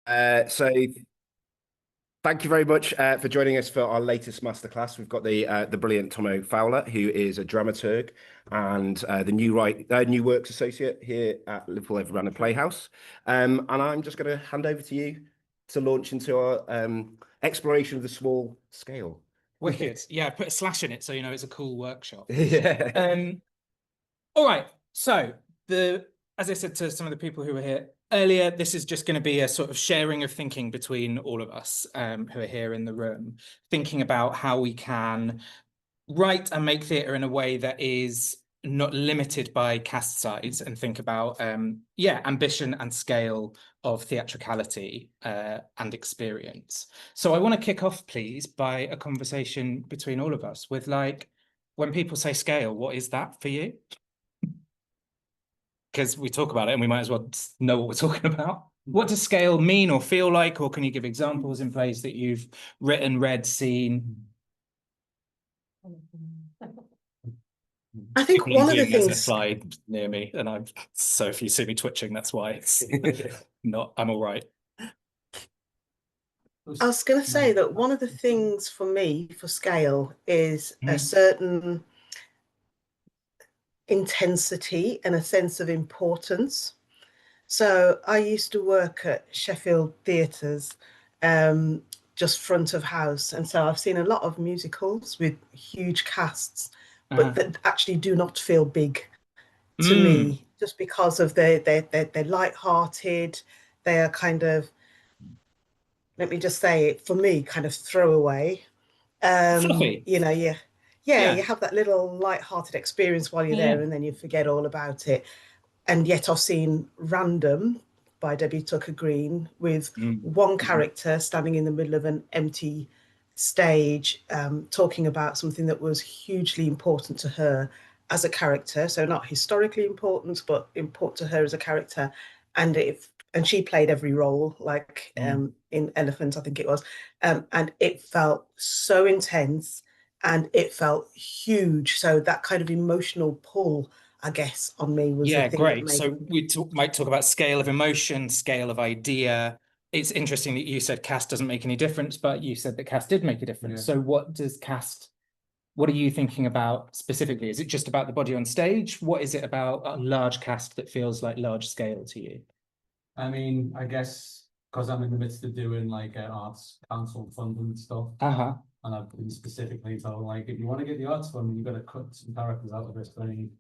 So thank you very much for joining us for our latest masterclass. We've got the brilliant Tommo Fowler, who is a dramaturg and the new works associate here at Liverpool Everyman Playhouse. And I'm just going to hand over to you to launch into our exploration of the small scale. Wicked. Yeah, put a slash in it so you know it's a cool workshop. Yeah. All right. So as I said to some of the people who were here earlier, this is just going to be a sort of sharing of thinking between all of us who are here in the room, thinking about how we can write and make theatre in a way that is not limited by cast size, and think about ambition and scale of theatricality and experience. So I want to kick off, please, by a conversation between all of us with, like, when people say scale, what is that for you? Because we talk about it and we might as well know what we're talking about. What does scale mean or feel like? Or can you give examples in plays that you've written, read, seen? I think one of the things... There's a slide near me, and so if you see me twitching, that's why. It's not, I'm all right. I was going to say that one of the things for me, for scale, is a certain intensity and a sense of importance. So I used to work at Sheffield Theatres, just front of house. And so I've seen a lot of musicals with huge casts, but that actually do not feel big to me, just because of they're light-hearted. They are kind of, let me just say it, for me, kind of throwaway. Fluffy. You know, you have that little light-hearted experience while you're there, and then you forget all about it. And yet I've seen Random by Debbie Tucker-Green with one character standing in the middle of an empty stage, talking about something that was hugely important to her as a character. So not historically important, but important to her as a character. And she played every role, like in Elephant, I think it was. And it felt so intense and it felt huge. So that kind of emotional pull, I guess, on me was the thing. Great. So we might talk about scale of emotion, scale of idea. It's interesting that you said cast doesn't make any difference, but you said that cast did make a difference. So what are you thinking about specifically? Is it just about the body on stage? What is it about a large cast that feels like large scale to you? I mean, I guess because I'm in the midst of doing like arts council funding stuff. And I've been specifically told, like, if you want to get the arts funding, you've got to cut some characters out of this thing.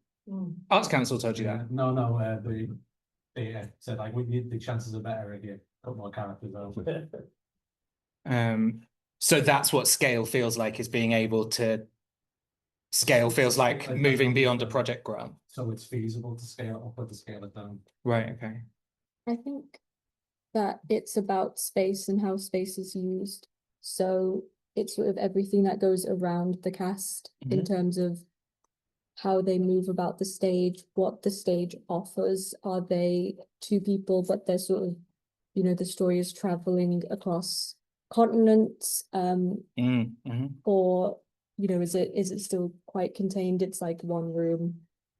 Arts Council told you that? No, they said, like, the chances are better if you cut more characters out. So that's what scale feels like, is being able to scale feels like moving beyond a project grant. So it's feasible to scale up or to scale it down. Right, okay. I think that it's about space and how space is used. So it's sort of everything that goes around the cast in terms of how they move about the stage, what the stage offers. Are they two people, but they're sort of, you know, the story is traveling across continents, or, you know, is it still quite contained? It's like one room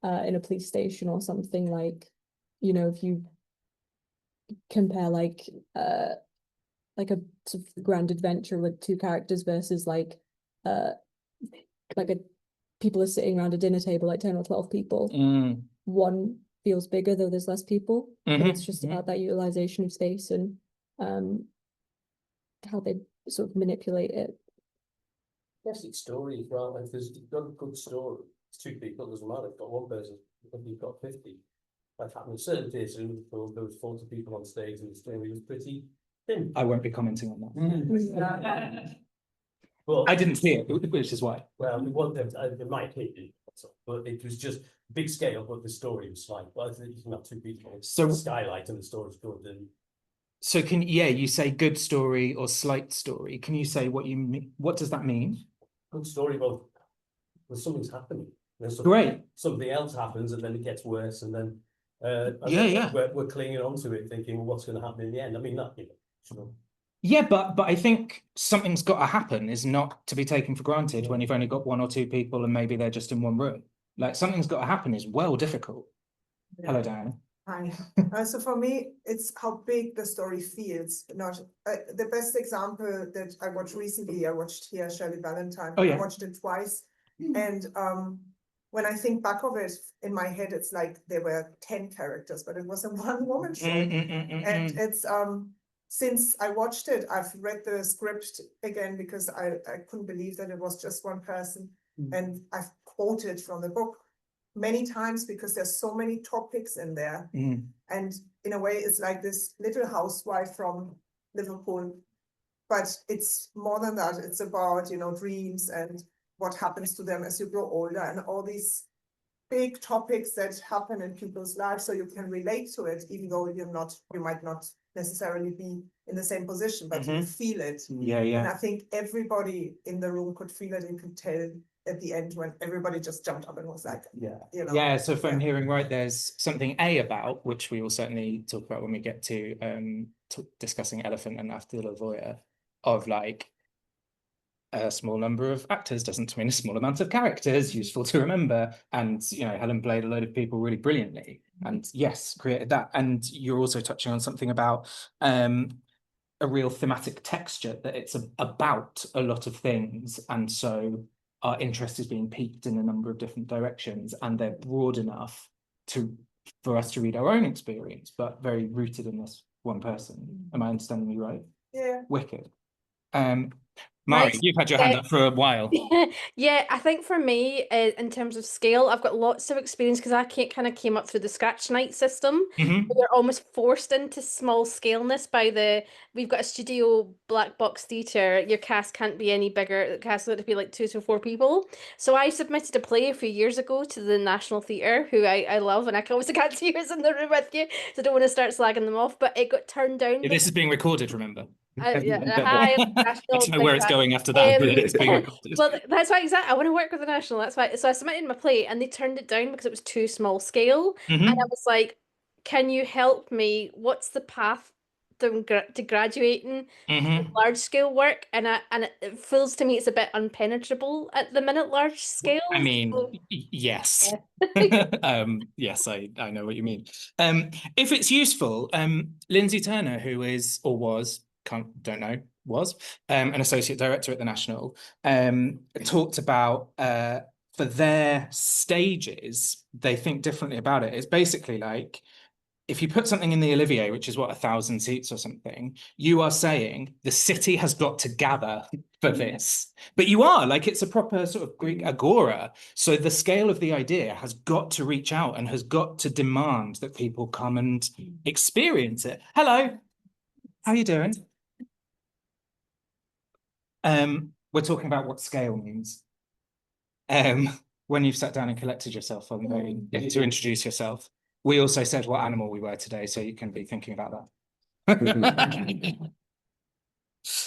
in a police station or something, like, you know, if you compare like a sort of grand adventure with two characters versus like people are sitting around a dinner table, like 10 or 12 people. One feels bigger, though there's less people. But it's just about that utilization of space and how they sort of manipulate it. Yes, it's story as well. If there's got a good story, it's two people, it doesn't matter. You've got one person, if you've got 50. That happened in certain theatres, there was 40 people on stage and the story was pretty thin. I won't be commenting on that. Well, I didn't see it, which is why. Well, in my opinion, but it was just big scale, but the story was slight. But I think you can have two people. So skylight and the story's good. And so you say good story or slight story. Can you say what you mean? What does that mean? Good story, well, something's happening. Great. Something else happens and then it gets worse, and then we're clinging on to it, thinking, well, what's going to happen in the end? I mean, that, you know, sure. Yeah, but I think something's got to happen is not to be taken for granted when you've only got one or two people and maybe they're just in one room. Like, something's got to happen is well difficult. Hello, Diana. Hi. So for me, it's how big the story feels. Not the best example that I watched recently. I watched Here, Shirley Valentine. Oh, yeah. I watched it twice, and when I think back of it in my head, it's like there were 10 characters, but it was a one-woman show, and it's since I watched it, I've read the script again because I couldn't believe that it was just one person, and I've quoted from the book many times because there's so many topics in there. And in a way, it's like this little housewife from Liverpool, but it's more than that. It's about, you know, dreams and what happens to them as you grow older and all these big topics that happen in people's lives. So you can relate to it, even though you might not necessarily be in the same position, but you feel it. And I think everybody in the room could feel it and could tell at the end when everybody just jumped up and was like, you know. So if I'm hearing right, there's something about, which we will certainly talk about when we get to discussing Elephant and After the Lavoya, of like a small number of actors doesn't mean a small amount of characters, useful to remember. And, you know, Helen played a load of people really brilliantly and yes, created that. And you're also touching on something about a real thematic texture, that it's about a lot of things. And so our interest is being piqued in a number of different directions, and they're broad enough for us to read our own experience, but very rooted in this one person. Am I understanding you right? Yeah. Wicked. Mari, you've had your hand up for a while. Yeah, I think for me, in terms of scale, I've got lots of experience because I kind of came up through the Scratch Night system. We're almost forced into small scaleness by we've got a studio black box theatre. Your cast can't be any bigger. The cast had to be like 2 to 4 people. So I submitted a play a few years ago to the National Theatre, who I love, and I obviously can't see who's in the room with you, so I don't want to start slagging them off. But it got turned down. This is being recorded, remember? Hi, I don't know where it's going after that, but it's being recorded. Well, that's why exactly. I want to work with the National. That's why. So I submitted my play, and they turned it down because it was too small scale. And I was like, "Can you help me? What's the path to graduating large scale work?" And it feels to me it's a bit unpenetrable at the minute, large scale. I mean, yes. Yes, I know what you mean. If it's useful, Lindsay Turner, who is or was, don't know, was an associate director at the National, talked about for their stages, they think differently about it. It's basically like, if you put something in the Olivier, which is what, 1,000 seats or something, you are saying the city has got to gather for this. But you are, like, it's a proper sort of Greek agora. So the scale of the idea has got to reach out and has got to demand that people come and experience it. Hello, how are you doing? We're talking about what scale means. When you've sat down and collected yourself on to introduce yourself. We also said what animal we were today, so you can be thinking about that.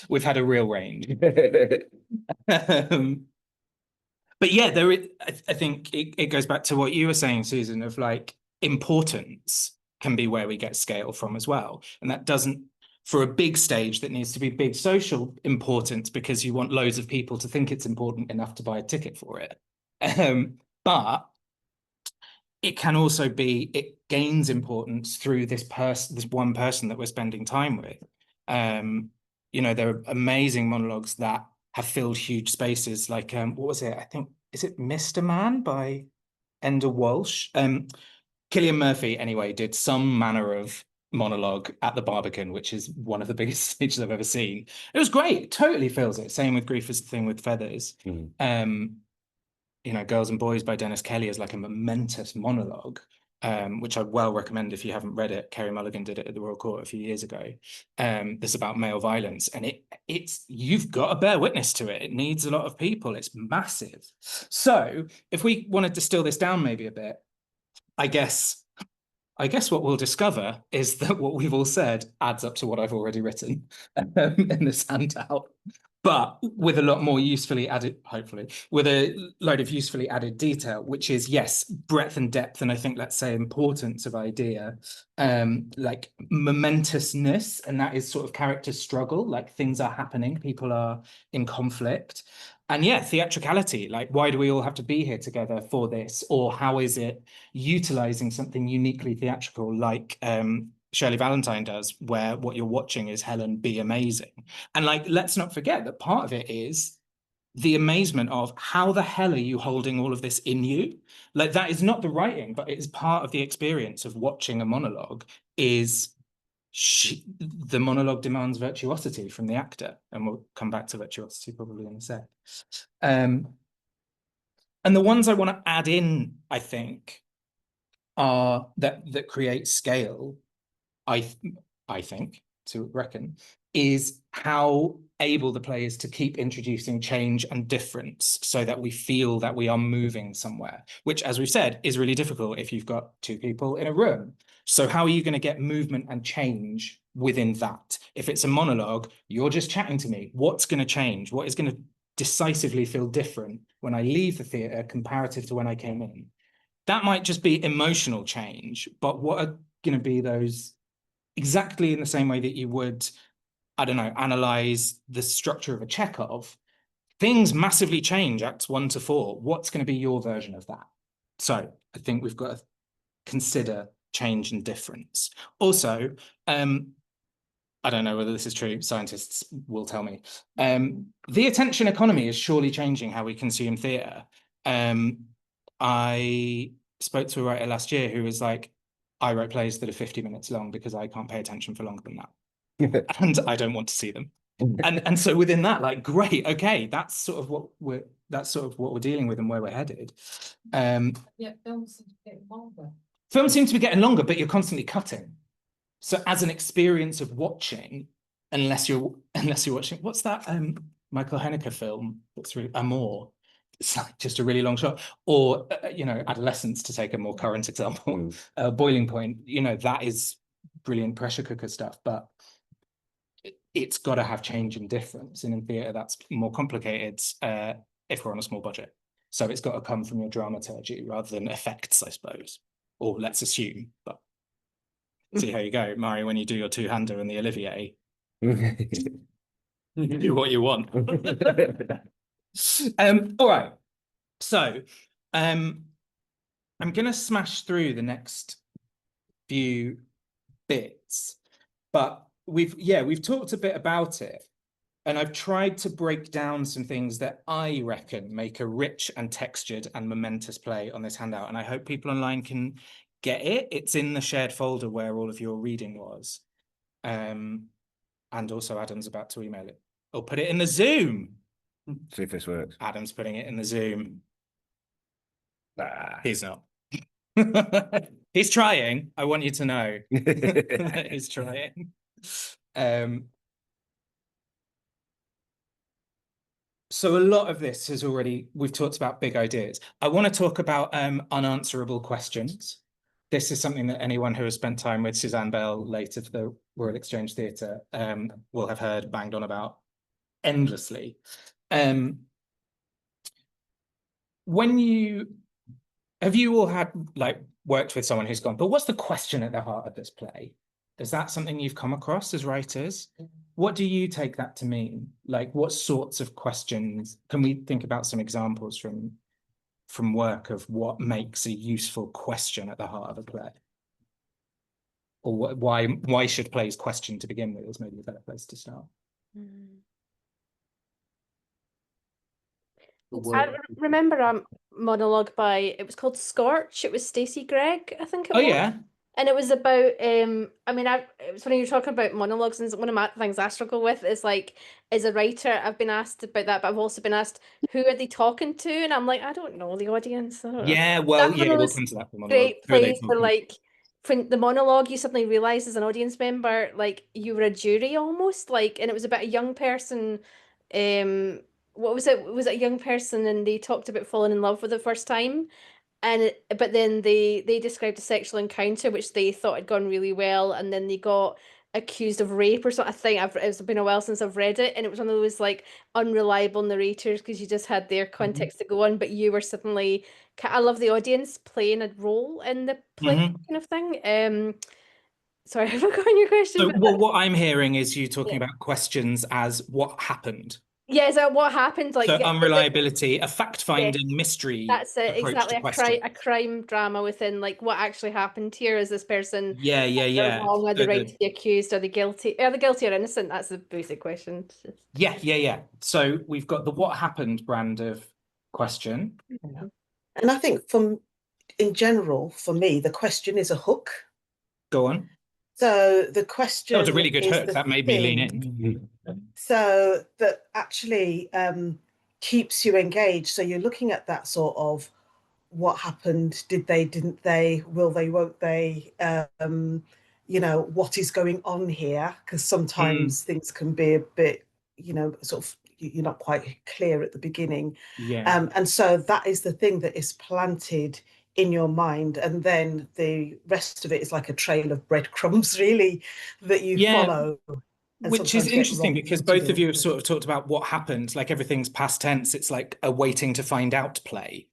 We've had a real range. But yeah, I think it goes back to what you were saying, Susan, of like importance can be where we get scale from as well. And that doesn't, for a big stage that needs to be big social importance because you want loads of people to think it's important enough to buy a ticket for it. But it can also be, it gains importance through this one person that we're spending time with. You know, there are amazing monologues that have filled huge spaces, like, what was it? I think, is it Mr. Man by Enda Walsh? Cillian Murphy, anyway, did some manner of monologue at the Barbican, which is one of the biggest stages I've ever seen. It was great, it totally fills it. Same with Grief is the Thing with Feathers. You know, Girls and Boys by Dennis Kelly is like a momentous monologue, which I well recommend if you haven't read it. Kerry Mulligan did it at the Royal Court a few years ago. This about male violence, and it's you've got to bear witness to it. It needs a lot of people. It's massive. So if we want to distill this down maybe a bit, I guess what we'll discover is that what we've all said adds up to what I've already written in this handout. But with a lot more usefully added, hopefully, with a load of usefully added detail, which is, yes, breadth and depth, and I think, let's say, importance of idea, like momentousness, and that is sort of character struggle, like things are happening, people are in conflict, And yeah, theatricality, like why do we all have to be here together for this? Or how is it utilizing something uniquely theatrical like Shirley Valentine does, where what you're watching is Helen be amazing. And like, let's not forget that part of it is the amazement of how the hell are you holding all of this in you? Like that is not the writing, but it is part of the experience of watching a monologue is the monologue demands virtuosity from the actor, and we'll come back to virtuosity probably in a sec. And the ones I want to add in, I think, are that create scale. I think, to reckon, is how able the play is to keep introducing change and difference so that we feel that we are moving somewhere, which, as we've said, is really difficult if you've got two people in a room. So how are you going to get movement and change within that? If it's a monologue, you're just chatting to me. What's going to change? What is going to decisively feel different when I leave the theatre comparative to when I came in? That might just be emotional change, but what are going to be those, exactly in the same way that you would, I don't know, analyze the structure of a Chekhov, things massively change acts 1 to 4. What's going to be your version of that? So I think we've got to consider change and difference. Also, I don't know whether this is true, scientists will tell me. The attention economy is surely changing how we consume theatre. I spoke to a writer last year who was like, I write plays that are 50 minutes long because I can't pay attention for longer than that. And I don't want to see them. And so within that, like, great, okay, that's sort of what we're dealing with and where we're headed. Yeah, films seem to be getting longer. Films seem to be getting longer, but you're constantly cutting. So as an experience of watching, unless you're watching, what's that Michael Haneke film that's really Amour? It's like just a really long shot. Or you know, Adolescence, to take a more current example. Boiling Point, you know, that is brilliant pressure cooker stuff, but it's got to have change and difference. And in theatre, that's more complicated if we're on a small budget. So it's got to come from your dramaturgy rather than effects, I suppose. Or let's assume, but see how you go, Mari, when you do your two-hander in the Olivier. You do what you want. All right. So I'm gonna smash through the next few bits, but we've talked a bit about it, and I've tried to break down some things that I reckon make a rich and textured and momentous play on this handout, and I hope people online can get it. It's in the shared folder where all of your reading was. And also Adam's about to email it. Or put it in the Zoom. See if this works. Adam's putting it in the Zoom. He's not. He's trying. I want you to know. He's trying. So a lot of this is we've talked about big ideas. I want to talk about unanswerable questions. This is something that anyone who has spent time with Suzanne Bell later for the Royal Exchange Theatre will have heard banged on about endlessly. Have you all had, like, worked with someone who's gone, but what's the question at the heart of this play? Is that something you've come across as writers? What do you take that to mean? Like, what sorts of questions? Can we think about some examples from work of what makes a useful question at the heart of a play? Or why should plays question to begin with is maybe a better place to start. I remember a monologue by, it was called Scorch. It was Stacey Gregg, I think it was. Yeah. And it was about, it was funny you're talking about monologues, and one of my things I struggle with is, like, as a writer, I've been asked about that, but I've also been asked, who are they talking to? And I'm like, I don't know the audience. I don't know. Yeah, well, yeah, we'll come to that. Great place for, like, when the monologue, you suddenly realise as an audience member, like, you were a jury almost, like, and it was about a young person, what was it? Was it a young person, and they talked about falling in love for the first time? But then they described a sexual encounter which they thought had gone really well, and then they got accused of rape or something. I think it's been a while since I've read it, and it was one of those, like, unreliable narrators because you just had their context to go on, but you were suddenly, I love the audience playing a role in the play, kind of thing. Sorry, I forgot your question. So what I'm hearing is you talking about questions as what happened. Yeah, is that what happened? Like so unreliability, a fact-finding mystery. That's it, approach exactly. to A crime drama within like what actually happened here. Is this person Yeah. wrong? Are they So right to be accused? Are they guilty? Are they guilty or innocent? That's the basic question. Yeah. So we've got the what happened brand of question. And I think in general, for me, the question is a hook. Go on. So the question That was a really good hook. That made me lean in. So that actually keeps you engaged. So you're looking at that sort of what happened, did they, didn't they, will they, won't they, you know, what is going on here? Because sometimes things can be a bit, you know, sort of, you're not quite clear at the beginning. Yeah. And so that is the thing that is planted in your mind, and then the rest of it is like a trail of breadcrumbs, really, that you follow. Which is interesting because both of you have sort of talked about what happened, like everything's past tense. It's like a waiting to find out play.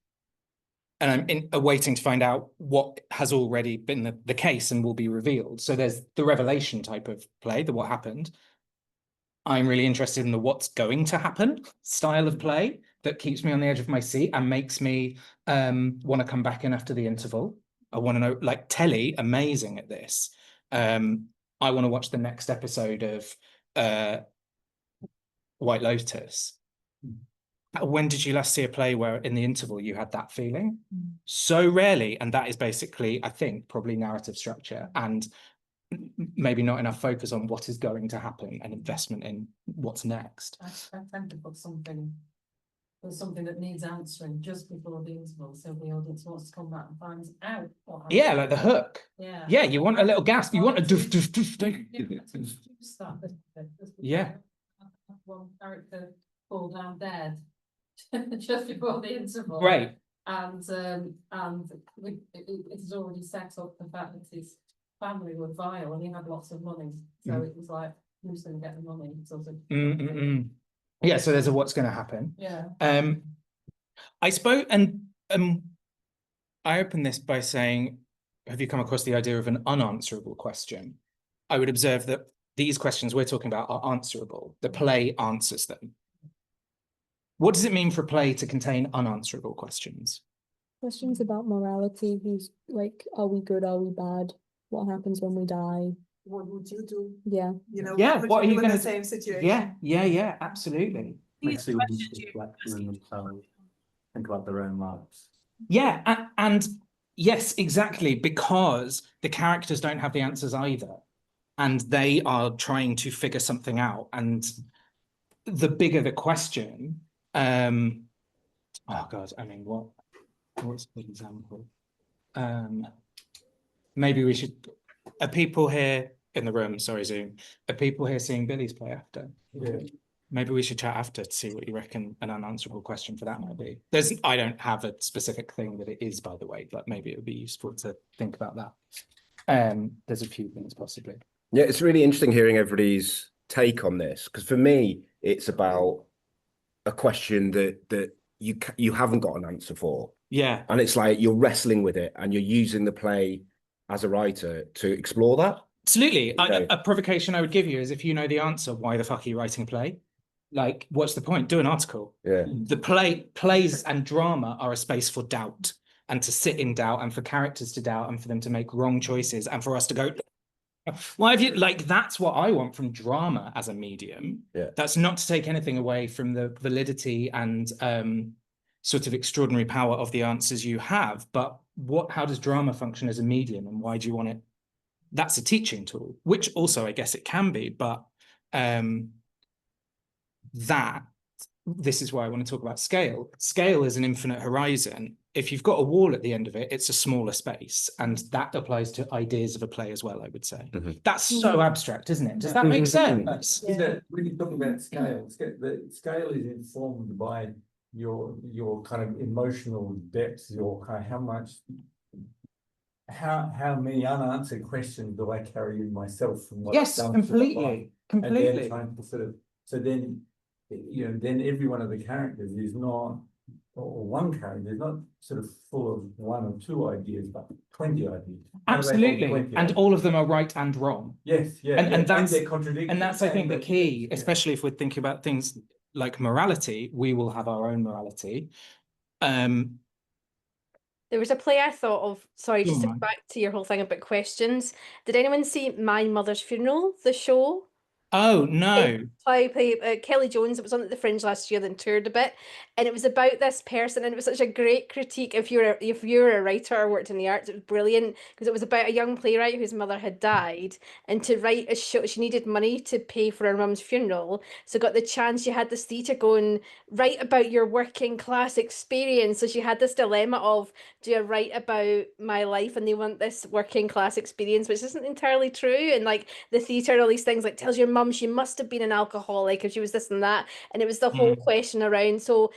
And I'm waiting to find out what has already been the case and will be revealed. So there's the revelation type of play, the what happened. I'm really interested in the what's going to happen style of play that keeps me on the edge of my seat and makes me want to come back in after the interval. I want to know, like Telly, amazing at this. I want to watch the next episode of White Lotus. When did you last see a play where in the interval you had that feeling? So rarely. And that is basically, I think, probably narrative structure and maybe not enough focus on what is going to happen and investment in what's next. I tend to put something that needs answering just before the interval, so the audience wants to come back and find out what happened. Yeah, like the hook. Yeah, you want a little gasp. You want a doof, doof, doof, doof. Yeah. One character fall down dead just before the interval. Right. And it has already set up the fact that his family were vile and he had lots of money. So it was like, who's going to get the money? Sort of. Yeah, so there's a what's going to happen. Yeah. I spoke, and I opened this by saying, have you come across the idea of an unanswerable question? I would observe that these questions we're talking about are answerable. The play answers them. What does it mean for a play to contain unanswerable questions? Questions about morality, who's like, are we good, are we bad? What happens when we die? What would you do? Yeah. You know, Yeah, what are would you you do in going the to same situation? Yeah, absolutely. Makes you reflect on themselves, think about their own lives. Yeah, and yes, exactly, because the characters don't have the answers either. And they are trying to figure something out. And the bigger the question, oh God, I mean, what's the example? Maybe we should, are people here in the room, sorry, Zoom, are people here seeing Billy's play after? Yeah. Maybe we should chat after to see what you reckon an unanswerable question for that might be. I don't have a specific thing that it is, by the way, but maybe it would be useful to think about that. There's a few things possibly. Yeah, it's really interesting hearing everybody's take on this, because for me, it's about a question that you haven't got an answer for. Yeah. And it's like you're wrestling with it and you're using the play as a writer to explore that. Absolutely. A provocation I would give you is, if you know the answer, why the fuck are you writing a play? Like, what's the point? Do an article. Yeah. The plays and drama are a space for doubt, and to sit in doubt, and for characters to doubt, and for them to make wrong choices, and for us to go, why have you, like, that's what I want from drama as a medium. Yeah. That's not to take anything away from the validity and sort of extraordinary power of the answers you have, but how does drama function as a medium, and why do you want it? That's a teaching tool, which also I guess it can be, but this is why I want to talk about scale. Scale is an infinite horizon. If you've got a wall at the end of it, it's a smaller space, and that applies to ideas of a play as well, I would say. That's so abstract, isn't it? Does that make sense? Yeah. When you talk about scale, the scale is informed by your kind of emotional depth, your kind of how many unanswered questions do I carry in myself from what's Yes, done completely. and then trying to sort of, so then then every one of the characters is not, or one character is not sort of full of one or two ideas, but 20 ideas. Absolutely, and all of them are right and wrong. Yes, yeah, and that's they're contradictory. And that's, I think, the key, especially if we're thinking about things like morality, we will have our own morality. There was a play I thought of, sorry, Go just to on. go back to your whole thing about questions. Did anyone see My Mother's Funeral, the show? Oh, no. Kelly Jones, it was on at the Fringe last year, then toured a bit, and it was about this person, and it was such a great critique. If you're a writer or worked in the arts, it was brilliant because it was about a young playwright whose mother had died, and to write a show, she needed money to pay for her mum's funeral, so got the chance. She had this theatre going, write about your working class experience. So she had this dilemma of, do I write about my life, and they want this working class experience, which isn't entirely true, and like the theatre and all these things, like tells your mum she must have been an alcoholic if she was this and that, and it was the whole question around. So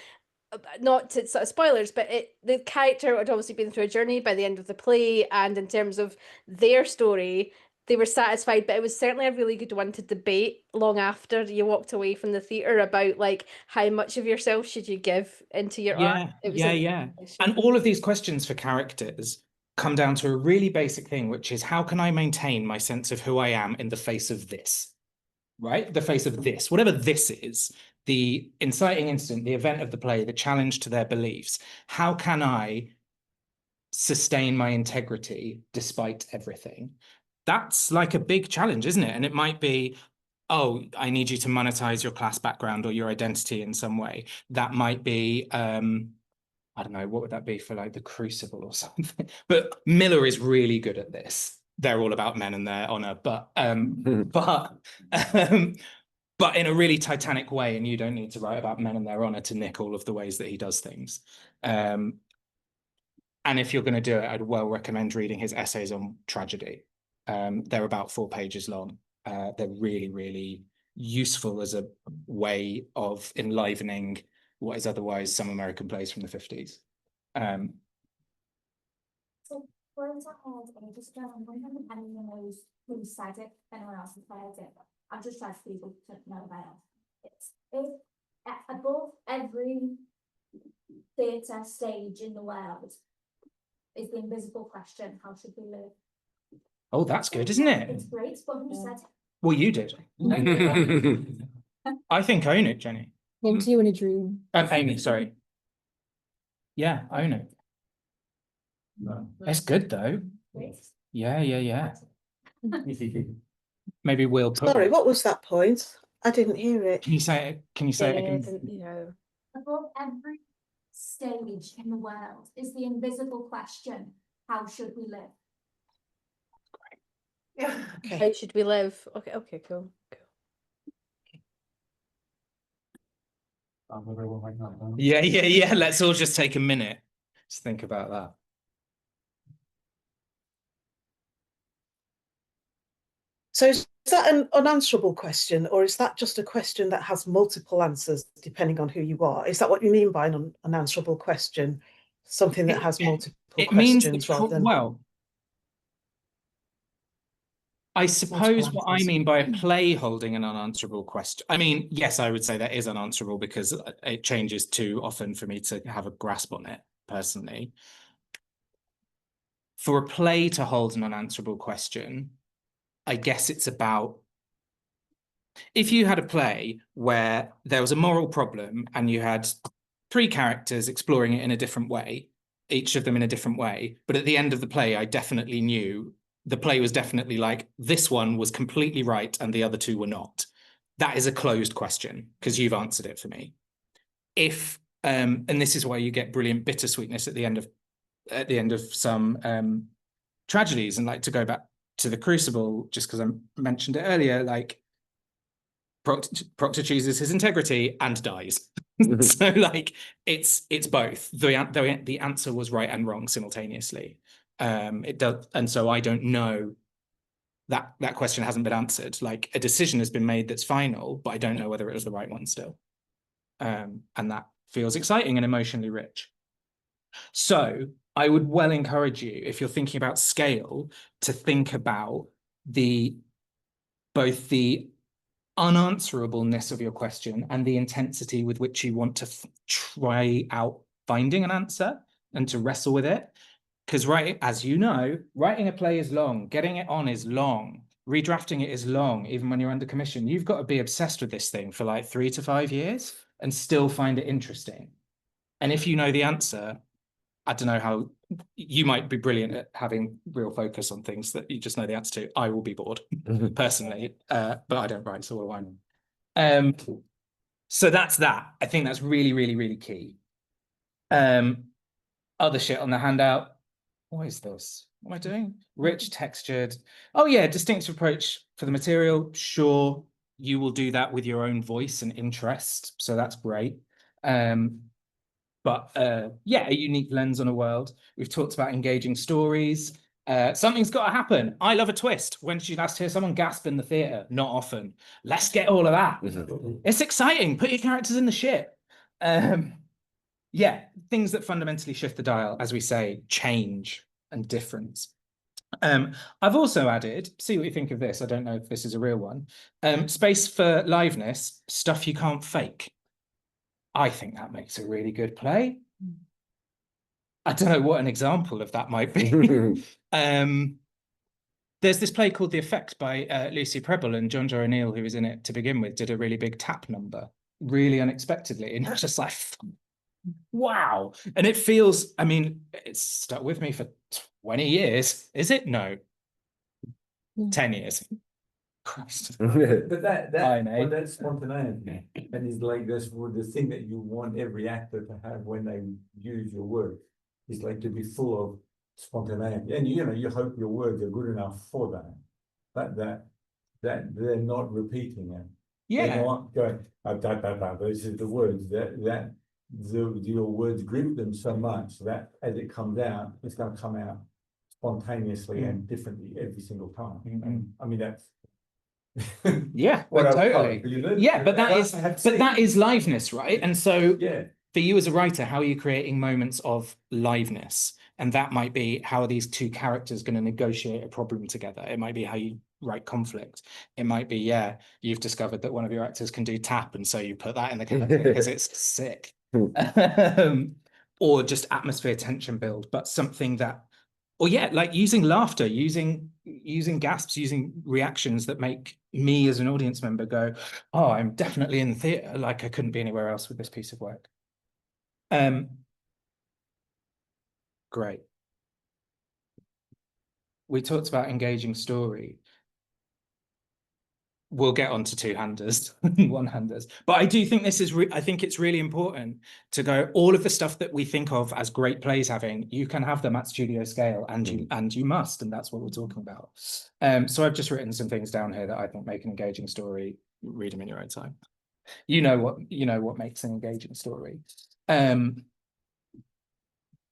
not to sort of spoilers, but the character had obviously been through a journey by the end of the play, and in terms of their story, they were satisfied, but it was certainly a really good one to debate long after you walked away from the theatre about like how much of yourself should you give into your art. It was And all of these questions for characters come down to a really basic thing, which is how can I maintain my sense of who I am in the face of this? Right? The face of this, whatever this is, the inciting incident, the event of the play, the challenge to their beliefs. How can I sustain my integrity despite everything? That's like a big challenge, isn't it? And it might be, oh, I need you to monetize your class background or your identity in some way. That might be, I don't know, what would that be for like the Crucible or something? But Miller is really good at this. They're all about men and their honor, but in a really Titanic way, and you don't need to write about men and their honor to nick all of the ways that he does things. And if you're going to do it, I'd well recommend reading his essays on tragedy. They're about 4 pages long. They're really, really useful as a way of enlivening what is otherwise some American plays from the 50s. So words I heard ages ago, I'm wondering if anyone knows who said it, if anyone else has heard it. I've just tried for people to know about it. If above every theatre stage in the world is the invisible question, how should we live? Oh, that's good, isn't it? It's great, but who said it? Well, you did. I think own it, Jenny. Came to you in a dream. Amy, sorry. Yeah, own it. No. It's good though. Yeah. Maybe we'll put. Sorry, what was that point? I didn't hear it. Can you say it? Can you say it again? Above every stage in the world is the invisible question, how should we live? Yeah. Okay. How should we live? Okay, cool. Yeah. Let's all just take a minute to think about that. So is that an unanswerable question, or is that just a question that has multiple answers depending on who you are? Is that what you mean by an unanswerable question? Something that has multiple questions rather than... Well, I suppose what I mean by a play holding an unanswerable question, I mean, yes, I would say that is unanswerable because it changes too often for me to have a grasp on it personally. For a play to hold an unanswerable question, I guess it's about, if you had a play where there was a moral problem and you had 3 characters exploring it in a different way, each of them in a different way, but at the end of the play, I definitely knew the play was definitely like, this one was completely right and the other 2 were not. That is a closed question because you've answered it for me. If, and this is why you get brilliant bittersweetness at the end of some tragedies, and like to go back to the Crucible, just because I mentioned it earlier, like Proctor chooses his integrity and dies. So like it's both. The answer was right and wrong simultaneously. It does, and so I don't know that question hasn't been answered. Like a decision has been made that's final, but I don't know whether it was the right one still. And that feels exciting and emotionally rich. So I would well encourage you, if you're thinking about scale, to think about both the unanswerableness of your question and the intensity with which you want to try out finding an answer and to wrestle with it. Because as you know, writing a play is long, getting it on is long, redrafting it is long, even when you're under commission. You've got to be obsessed with this thing for like 3 to 5 years and still find it interesting. And if you know the answer, I don't know how, you might be brilliant at having real focus on things that you just know the answer to. I will be bored personally, but I don't write, so what do I know? So that's that. I think that's really, really, really key. Other shit on the handout. What is this? What am I doing? Rich, textured. Oh yeah, distinctive approach for the material. Sure, you will do that with your own voice and interest. So that's great. But yeah, a unique lens on a world. We've talked about engaging stories. Something's got to happen. I love a twist. When did you last hear someone gasp in the theatre? Not often. Let's get all of that. It's exciting. Put your characters in the ship. Yeah, things that fundamentally shift the dial, as we say, change and difference. I've also added, see what you think of this. I don't know if this is a real one. Space for liveness, stuff you can't fake. I think that makes a really good play. I don't know what an example of that might be. There's this play called The Effect by Lucy Prebble, and John Joe O'Neill, who was in it to begin with, did a really big tap number, really unexpectedly. And it's just like, wow. And it feels, I mean, it's stuck with me for 20 years. Is it? No. 10 years. Christ. But that's spontaneity. And it's like that's the thing that you want every actor to have when they use your work. It's like to be full of spontaneity. And you hope your words are good enough for that. But that they're not repeating it. Yeah. They're not going, those are the words that your words grip them so much that as it comes out, it's going to come out spontaneously and differently every single time. And, I mean, that's yeah, totally. Yeah, but that is liveness, right? And so for you as a writer, how are you creating moments of liveness? And that might be, how are these two characters going to negotiate a problem together? It might be how you write conflict. It might be, yeah, you've discovered that one of your actors can do tap, and so you put that in the character because it's sick. Or just atmosphere, tension build, but something that, or yeah, like using laughter, using gasps, using reactions that make me as an audience member go, oh, I'm definitely in the theatre, like I couldn't be anywhere else with this piece of work. Great. We talked about engaging story. We'll get on to two-handers, one-handers. But I do think this is, I think it's really important to go, all of the stuff that we think of as great plays having, you can have them at studio scale, and you must, and that's what we're talking about. So I've just written some things down here that I think make an engaging story. Read them in your own time. You know what makes an engaging story.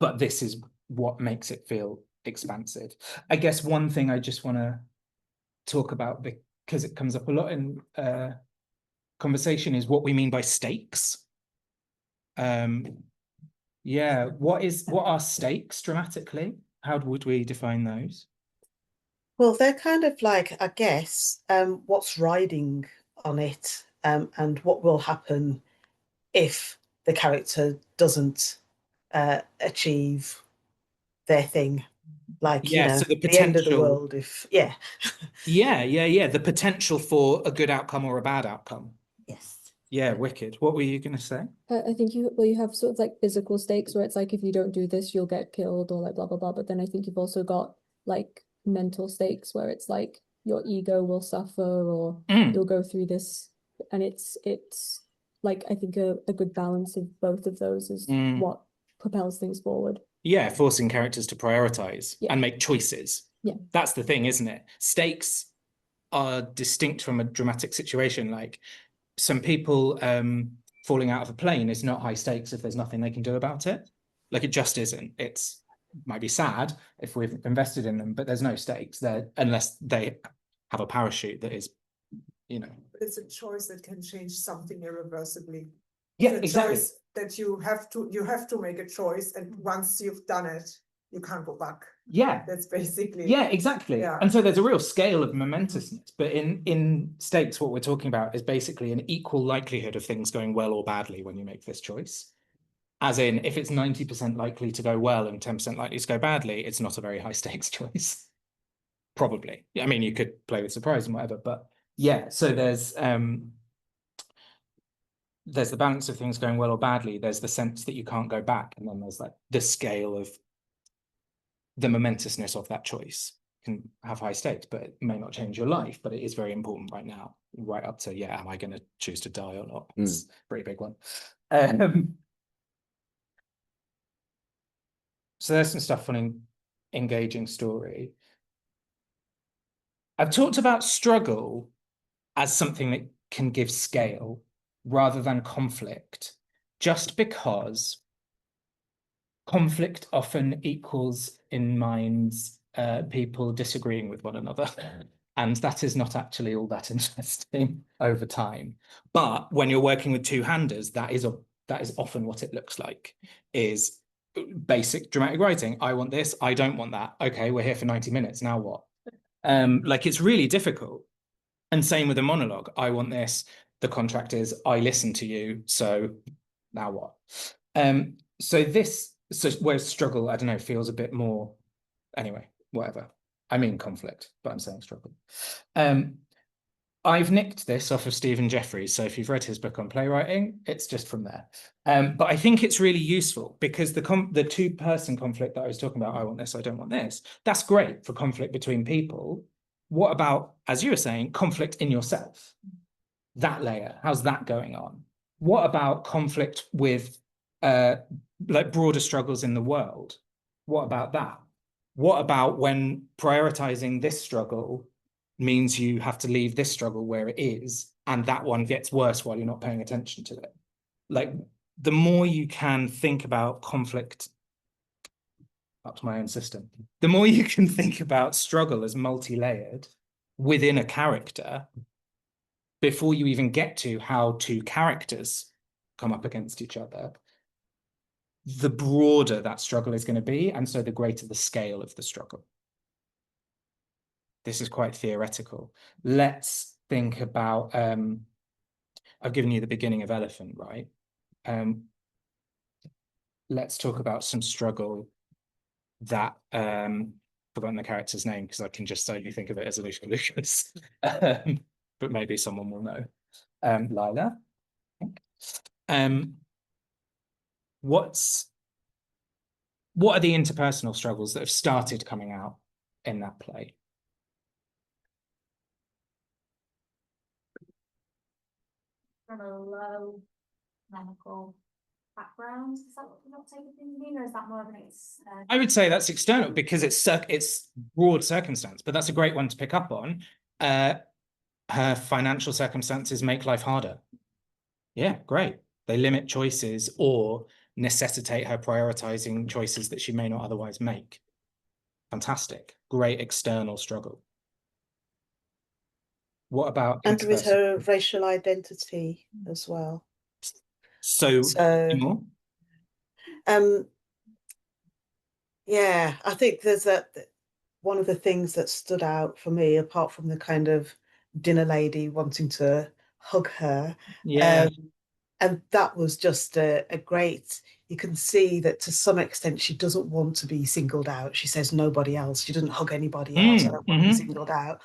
But this is what makes it feel expansive. I guess one thing I just want to talk about, because it comes up a lot in conversation, is what we mean by stakes. Yeah, what are stakes dramatically? How would we define those? Well, they're kind of like, I guess, what's riding on it, and what will happen if the character doesn't achieve their thing. Like, so the end of the world, if the potential for a good outcome or a bad outcome. Yes. Yeah, wicked. What were you gonna say? I think you have sort of like physical stakes where it's like, if you don't do this, you'll get killed, or like blah blah blah. But then I think you've also got like mental stakes where it's like your ego will suffer, or you'll go through this, and it's like, I think a good balance of both of those is what propels things forward. Yeah, forcing characters to prioritize and make choices. Yeah, that's the thing, isn't it? Stakes are distinct from a dramatic situation. Like, some people falling out of a plane is not high stakes if there's nothing they can do about it. Like, it just isn't. It's might be sad if we've invested in them, but there's no stakes there unless they have a parachute that is, But it's a choice that can change something irreversibly. Yeah, it's a exactly. choice that you have to make a choice, and once you've done it, you can't go back. Yeah, that's basically. Yeah, exactly. Yeah. And so there's a real scale of momentousness, but in stakes, what we're talking about is basically an equal likelihood of things going well or badly when you make this choice. As in, if it's 90% likely to go well and 10% likely to go badly, it's not a very high stakes choice. probably. I mean, you could play with surprise and whatever, but yeah, so there's the balance of things going well or badly. There's the sense that you can't go back, and then there's like the scale of the momentousness of that choice. Can have high stakes, but it may not change your life, but it is very important right now, right up to, yeah, am I going to choose to die or not? It's a pretty big one. So there's some stuff on engaging story. I've talked about struggle as something that can give scale rather than conflict, just because conflict often equals in minds people disagreeing with one another. And that is not actually all that interesting over time. But when you're working with two-handers, that is often what it looks like, is basic dramatic writing. I want this, I don't want that. Okay, we're here for 90 minutes, now what? Like, it's really difficult. And same with a monologue. I want this, the contract is, I listen to you, so now what? So where struggle, I don't know, feels a bit more, anyway, whatever. I mean conflict, but I'm saying struggle. I've nicked this off of Stephen Jeffries, so if you've read his book on playwriting, it's just from there. But I think it's really useful because the two-person conflict that I was talking about, I want this, I don't want this, that's great for conflict between people. What about, as you were saying, conflict in yourself? That layer, how's that going on? What about conflict with like broader struggles in the world? What about that? What about when prioritizing this struggle means you have to leave this struggle where it is, and that one gets worse while you're not paying attention to it? Like, the more you can think about conflict, up to my own system, the more you can think about struggle as multi-layered within a character before you even get to how two characters come up against each other, the broader that struggle is going to be, and so the greater the scale of the struggle. This is quite theoretical. Let's think about, I've given you the beginning of Elephant, right? Let's talk about some struggle that, forgotten the character's name because I can just only think of it as Alicia Lucas, but maybe someone will know. Lila. What are the interpersonal struggles that have started coming out in that play? From a low medical background, is that what you're taking, or is that more of an I would say that's external because it's broad circumstance, but that's a great one to pick up on. Her financial circumstances make life harder. Yeah, great. They limit choices or necessitate her prioritizing choices that she may not otherwise make. Fantastic. Great external struggle. What about and with her racial identity as well? So more? Yeah, I think there's one of the things that stood out for me, apart from the kind of dinner lady wanting to hug her. Yeah. And that was just a great, you can see that to some extent she doesn't want to be singled out. She says nobody else. She doesn't hug anybody else. I don't want to be singled out.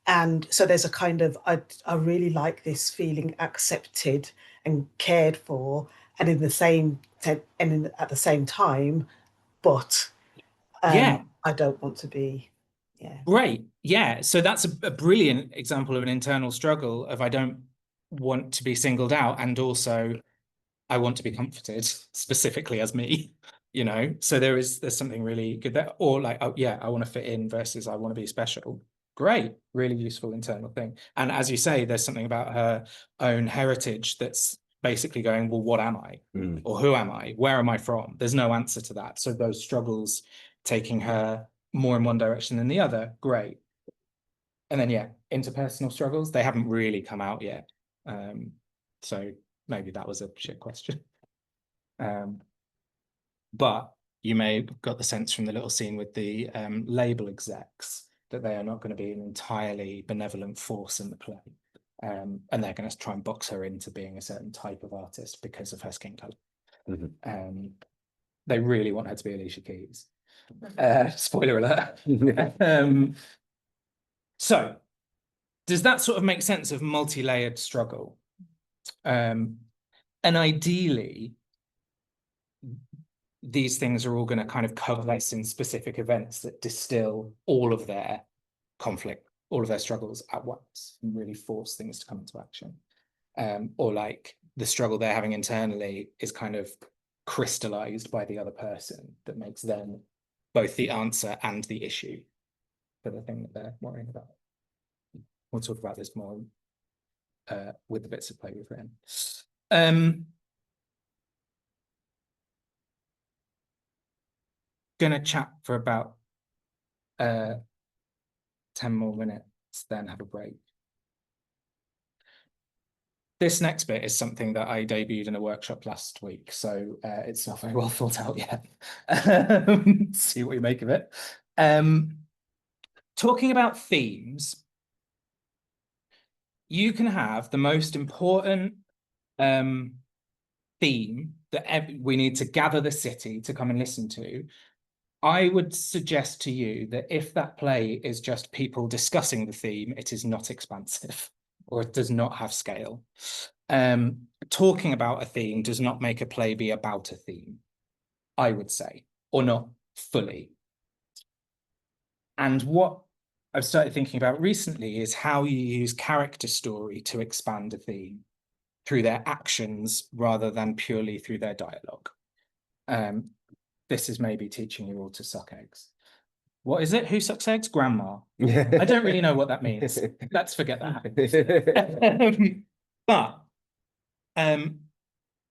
And so there's a kind of, I really like this feeling accepted and cared for, and at the same time, but yeah, I don't want to be. Yeah. Great. Yeah. So that's a brilliant example of an internal struggle of I don't want to be singled out, and also I want to be comforted, specifically as me, you know. So there's something really good there. Or like, oh yeah, I want to fit in versus I want to be special. Great, really useful internal thing. And as you say, there's something about her own heritage that's basically going, well, what am I? Or who am I? Where am I from? There's no answer to that. So those struggles taking her more in one direction than the other, great. And then, yeah, interpersonal struggles, they haven't really come out yet. So maybe that was a shit question. But you may have got the sense from the little scene with the label execs that they are not going to be an entirely benevolent force in the play. And they're going to try and box her into being a certain type of artist because of her skin color. They really want her to be Alicia Keys. Spoiler alert. So does that sort of make sense of multi-layered struggle? And ideally, these things are all going to kind of coalesce in specific events that distill all of their conflict, all of their struggles at once, and really force things to come into action. Or like the struggle they're having internally is kind of crystallized by the other person that makes them both the answer and the issue for the thing that they're worrying about. We'll talk about this more with the bits of play we've written. Gonna chat for about 10 more minutes, then have a break. This next bit is something that I debuted in a workshop last week, so it's not very well thought out yet. See what you make of it. Talking about themes, you can have the most important theme that we need to gather the city to come and listen to. I would suggest to you that if that play is just people discussing the theme, it is not expansive, or it does not have scale. Talking about a theme does not make a play be about a theme, I would say, or not fully. And what I've started thinking about recently is how you use character story to expand a theme through their actions rather than purely through their dialogue. This is maybe teaching you all to suck eggs. What is it? Who sucks eggs? Grandma. I don't really know what that means. Let's forget that. But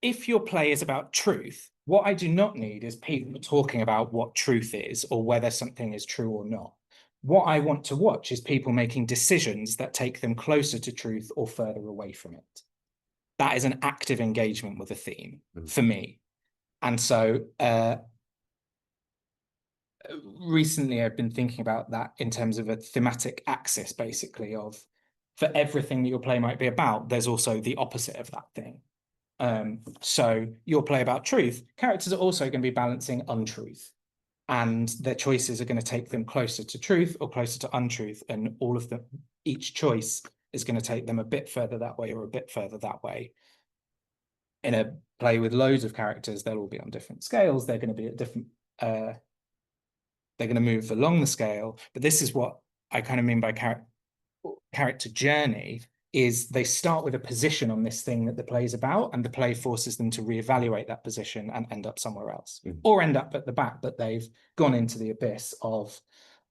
if your play is about truth, what I do not need is people talking about what truth is or whether something is true or not. What I want to watch is people making decisions that take them closer to truth or further away from it. That is an active engagement with a theme for me. And so recently I've been thinking about that in terms of a thematic axis, basically, of for everything that your play might be about, there's also the opposite of that thing. So your play about truth, characters are also going to be balancing untruth, and their choices are going to take them closer to truth or closer to untruth, and all of them, each choice is going to take them a bit further that way or a bit further that way. In a play with loads of characters, they'll all be on different scales. They're going to be at different they're going to move along the scale, but this is what I kind of mean by character journey, is they start with a position on this thing that the play is about, and the play forces them to reevaluate that position and end up somewhere else, or end up at the back, but they've gone into the abyss of,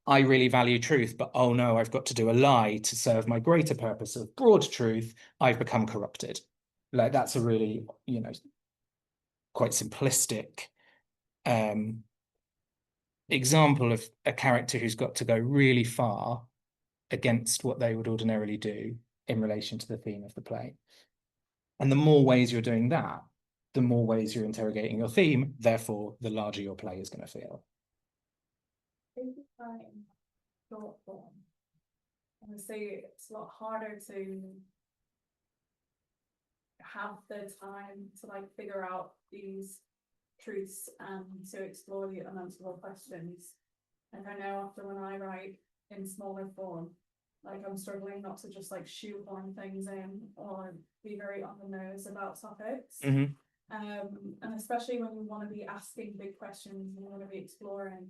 I really value truth, but oh no, I've got to do a lie to serve my greater purpose of broad truth. I've become corrupted. Like, that's a really, you know, quite simplistic example of a character who's got to go really far against what they would ordinarily do in relation to the theme of the play. And the more ways you're doing that, the more ways you're interrogating your theme, therefore the larger your play is going to feel. Short form. I would say it's a lot harder to have the time to like figure out these truths and to explore the unanswerable questions. And I know often when I write in smaller form, like I'm struggling not to just like shoehorn things in or be very on the nose about topics. And especially when you want to be asking big questions and you want to be exploring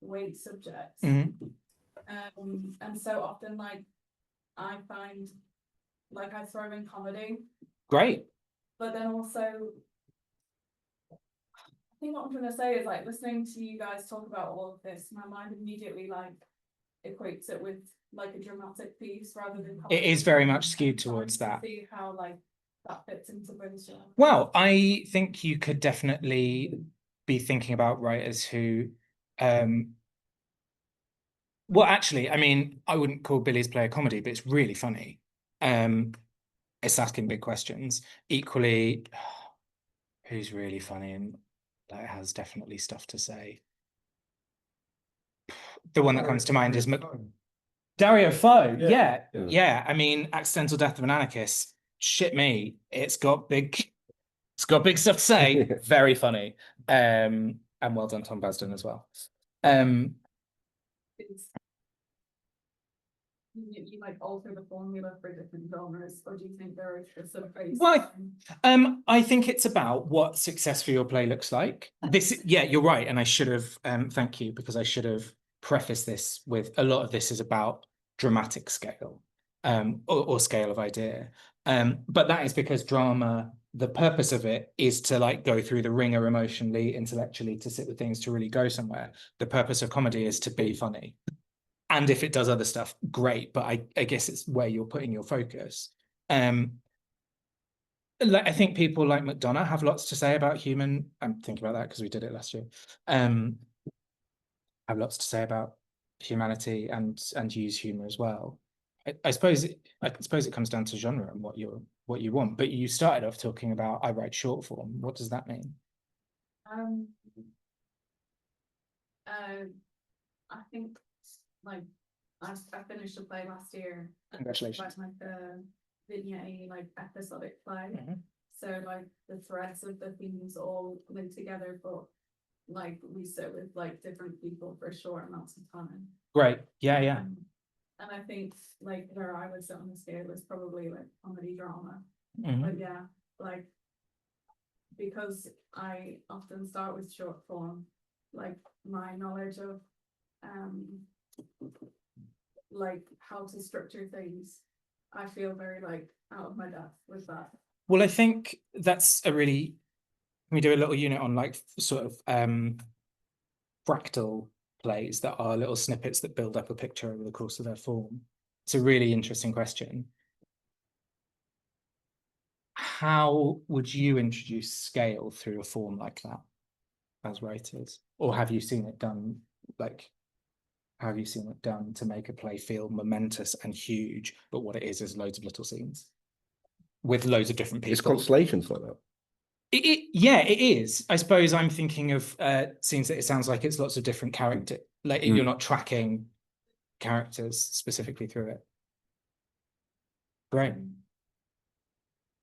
weight subjects. And so often like I find like I throw in comedy. Great. But then also I think what I'm trying to say is like listening to you guys talk about all of this, my mind immediately like equates it with like a dramatic piece rather than comedy. It is very much skewed towards that. See how like that fits into both. Well, I think you could definitely be thinking about writers who well, actually, I mean, I wouldn't call Billy's play a comedy, but it's really funny. It's asking big questions. Equally, who's really funny and like has definitely stuff to say. The one that comes to mind is Dario Fo. Yeah. I mean, Accidental Death of an Anarchist. Shit me, it's got big stuff to say. Very funny. And well done, Tom Basden, as well. you like alter the formula for different genres, or do you think there is a sort of base? Well, I think it's about what success for your play looks like. Yeah, you're right, and I should have thank you, because I should have prefaced this with a lot of this is about dramatic scale, or scale of idea. But that is because drama, the purpose of it is to like go through the ringer emotionally, intellectually, to sit with things, to really go somewhere. The purpose of comedy is to be funny. And if it does other stuff, great. But I guess it's where you're putting your focus. Like, I think people like McDonough have lots to say about human. I'm thinking about that because we did it last year. Have lots to say about humanity and use humor as well. I suppose it comes down to genre and what you want. But you started off talking about I write short form. What does that mean? I think like I finished a play last year. Congratulations. Like the vignette, like episodic play. So like the threads of the themes all linked together, but like we sit with like different people for short amounts of time. Great. Yeah. And I think like where I would sit on the scale is probably like comedy drama. But yeah, like because I often start with short form, like my knowledge of like how to structure things, I feel very like out of my depth with that. Well, I think that's a really, we do a little unit on like sort of fractal plays that are little snippets that build up a picture over the course of their form. It's a really interesting question. How would you introduce scale through a form like that as writers? Or have you seen it done, like, how have you seen it done to make a play feel momentous and huge, but what it is loads of little scenes with loads of different people? It's constellations like that. Yeah, it is. I suppose I'm thinking of scenes that it sounds like it's lots of different characters. Like you're not tracking characters specifically through it. Great.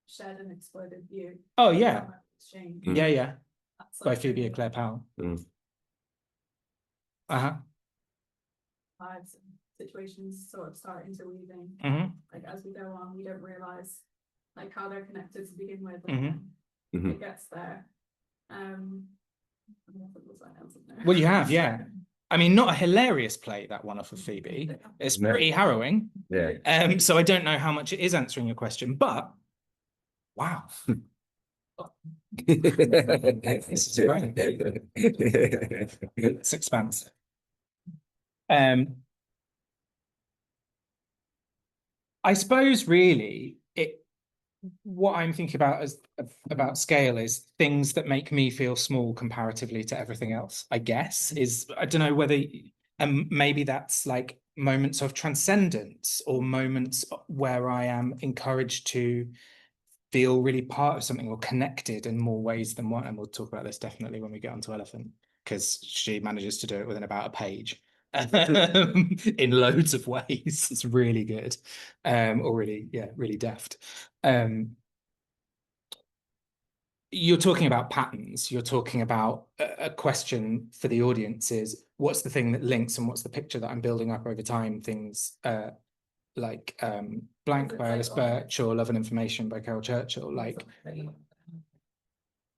Shared and exploited view. Oh yeah. Exchange. Yeah. That's By like Phoebe and Claire Powell. Lives and situations sort of start interweaving. Like as we go on, we don't realize like how they're connected to begin with, and then it gets there. Well, you have, yeah. I mean, not a hilarious play, that one off of Phoebe. It's pretty harrowing. Yeah. So I don't know how much it is answering your question, but wow. This is great. It's expansive. I suppose really what I'm thinking about scale is things that make me feel small comparatively to everything else, I guess, is, I don't know whether, maybe that's like moments of transcendence or moments where I am encouraged to feel really part of something or connected in more ways than one. And we'll talk about this definitely when we get onto Elephant, because she manages to do it within about a page. In loads of ways. It's really good, or really, yeah, really deft. You're talking about patterns. You're talking about a question for the audience is, what's the thing that links and what's the picture that I'm building up over time? Things like Blank by Alice Birch or Love and Information by Carol Churchill, like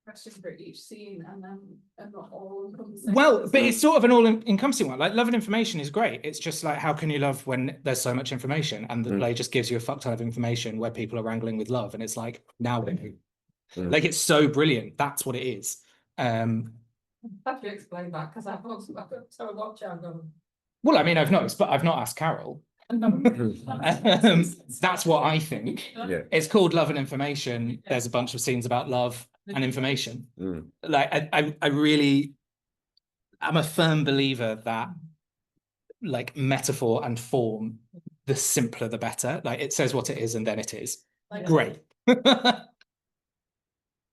question for each scene, and not all encompassing. Well, but it's sort of an all-encompassing one. Like Love and Information is great. It's just like, how can you love when there's so much information? And the play just gives you a fuck ton of information where people are wrangling with love, and it's like, now like, it's so brilliant. That's what it is. Have you explained that? Because I've also so watch out going. Well, I mean, I've noticed, but I've not asked Carol. That's what I think. Yeah. It's called Love and Information. There's a bunch of scenes about love and information. Like I really, I'm a firm believer that like metaphor and form, the simpler the better. Like it says what it is and then it is. Like, great.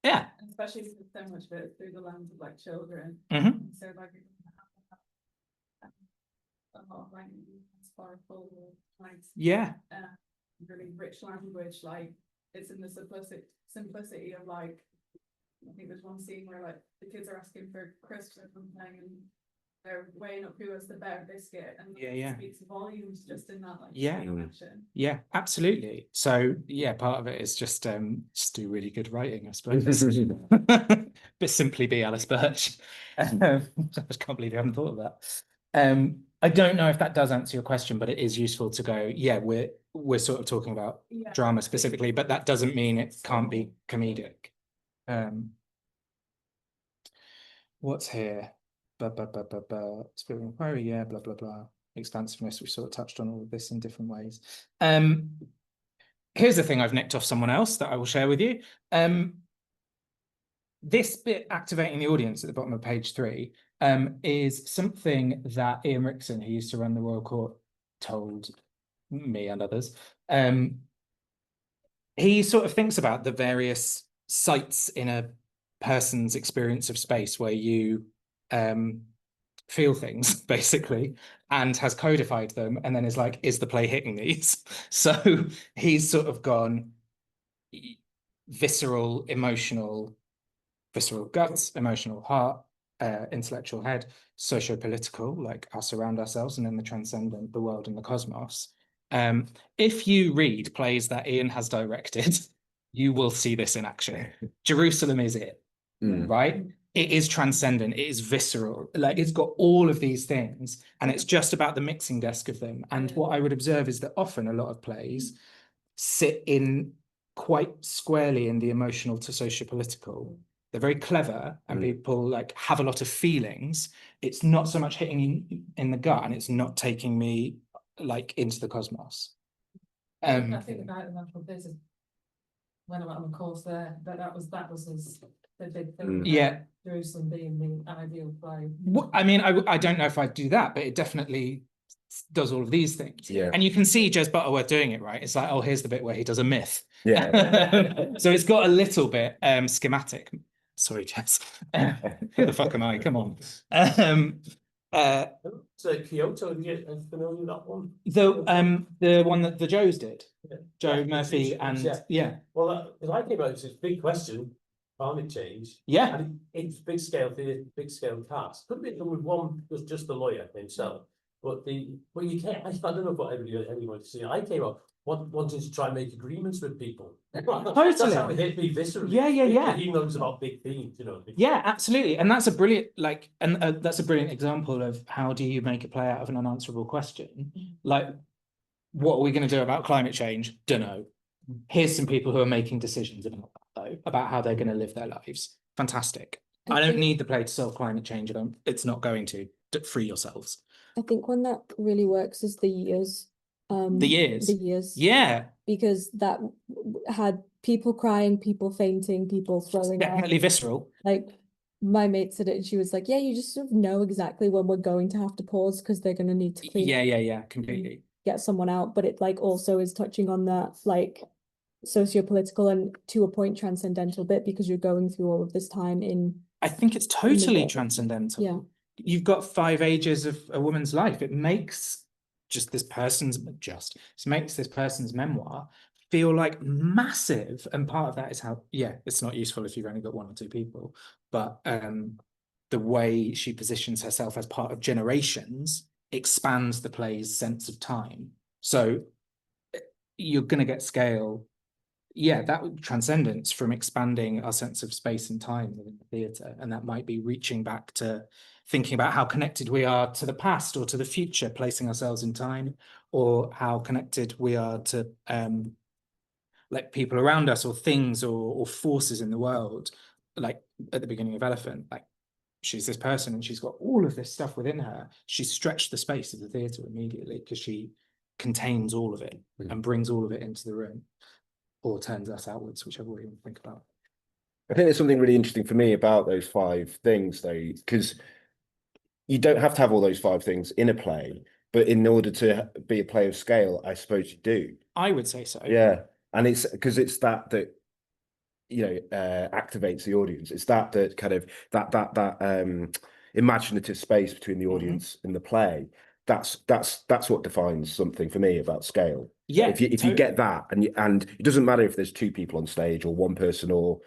Yeah. And especially with so much of it through the lens of like children. So like a lot of like sparkle, like really rich language, like it's in the simplicity of like, I think there's one scene where like the kids are asking for crisps or something, and they're weighing up who has the better biscuit, and Yeah. speaks volumes just in that, like, Yeah. action. Yeah, absolutely. So yeah, part of it is just do really good writing, I suppose. But simply be Alice Birch. I just can't believe you haven't thought of that. I don't know if that does answer your question, but it is useful to go, yeah, we're sort of talking about drama specifically, but that doesn't mean it can't be comedic. What's here? Spirit of inquiry, yeah, blah, blah, blah. Expansiveness, we sort of touched on all of this in different ways. Here's the thing I've nicked off someone else that I will share with you. This bit, activating the audience at the bottom of page 3, is something that Ian Rickson, who used to run the Royal Court, told me and others. He sort of thinks about the various sites in a person's experience of space where you feel things, basically, and has codified them, and then is like, is the play hitting these? So he's sort of gone visceral, emotional, visceral guts, emotional heart, intellectual head, socio-political, like us around ourselves, and then the transcendent, the world and the cosmos. If you read plays that Ian has directed, you will see this in action. Jerusalem is it, right? It is transcendent, it is visceral, like it's got all of these things, and it's just about the mixing desk of them. And what I would observe is that often a lot of plays sit in quite squarely in the emotional to socio-political. They're very clever, and people like have a lot of feelings. It's not so much hitting in the gut, and it's not taking me like into the cosmos. I think about the natural physics when I went on the course there, that was the big thing. Yeah. Jerusalem being the ideal play. I mean, I don't know if I'd do that, but it definitely does all of these things. Yeah. And you can see Jez Butterworth doing it, right? It's like, oh, here's the bit where he does a myth. Yeah. So it's got a little bit schematic. Sorry, Jez. Who the fuck am I? Come on. So Kyoto, are you familiar with that one? The one that the Joes did. Yeah. Joe Murphy and yeah. Well, as I came out, it's a big question. Climate change. Yeah. And it's big scale theatre, big scale cast. Could be done with one, was just the lawyer himself. But you can't. I don't know what anyone see. I came up wanting to try and make agreements with people. Totally. That's how it hit me viscerally. Yeah. He knows about big themes, you know. Yeah, absolutely. And that's a brilliant that's a brilliant example of how do you make a play out of an unanswerable question. Like, what are we going to do about climate change? Dunno. Here's some people who are making decisions about that, though, about how they're going to live their lives. Fantastic. I don't need the play to solve climate change. It's not going to. Free yourselves. I think one that really works is the years. The years. Yeah. Because that had people crying, people fainting, people throwing definitely up. Visceral. Like, my mate said it, and she was like, yeah, you just sort of know exactly when we're going to have to pause because they're going to need to clean. Yeah, completely. Get someone out, but it like also is touching on that like socio-political and to a point transcendental bit because you're going through all of this time in. I think it's totally transcendental. Yeah. You've got 5 ages of a woman's life. It makes this person's memoir feel like massive, and part of that is how it's not useful if you've only got 1 or 2 people, but the way she positions herself as part of generations expands the play's sense of time. So you're going to get scale, that transcendence from expanding our sense of space and time within the theatre, and that might be reaching back to thinking about how connected we are to the past or to the future, placing ourselves in time, or how connected we are to like people around us or things or forces in the world. Like at the beginning of Elephant, like she's this person and she's got all of this stuff within her. She's stretched the space of the theatre immediately because she contains all of it and brings all of it into the room, or turns us outwards, whichever way you think about it. I think there's something really interesting for me about those 5 things, though, because you don't have to have all those 5 things in a play, but in order to be a play of scale, I suppose you do. I would say so. Yeah, and it's because it's that activates the audience. It's that kind of that imaginative space between the audience and the play. That's what defines something for me about scale. Yeah, if you get that, and it doesn't matter if there's 2 people on stage or 1 person or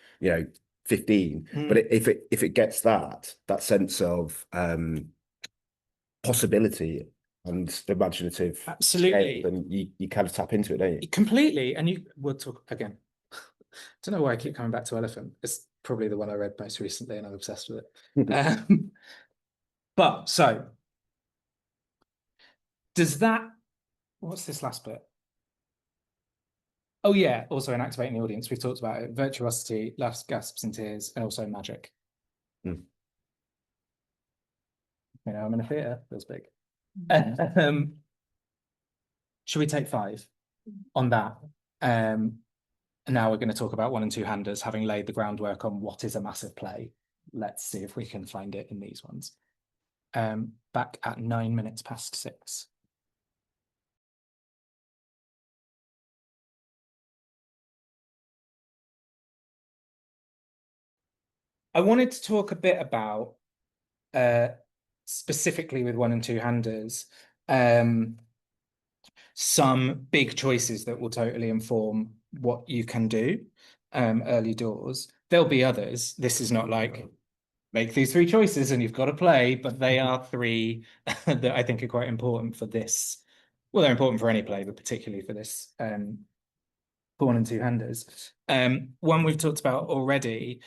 15, but if it gets that sense of possibility and the imaginative. Absolutely. Then you kind of tap into it, don't you? Completely. And we'll talk again. Don't know why I keep coming back to Elephant. It's probably the one I read most recently and I'm obsessed with it. But so does that, what's this last bit? Oh yeah, also in activating the audience, we've talked about it. Virtuosity, laughs, gasps and tears, and also magic. You know, I'm in a theatre, feels big. Should we take 5 on that? And now we're going to talk about 1 and 2 handers, having laid the groundwork on what is a massive play. Let's see if we can find it in these ones. Back at 9 minutes past 6. I wanted to talk a bit about, specifically with 1 and 2 handers, some big choices that will totally inform what you can do early doors. There'll be others. This is not like, make these 3 choices and you've got to play, but they are 3 that I think are quite important for this. Well, they're important for any play, but particularly for this, for 1 and 2 handers. One we've talked about already.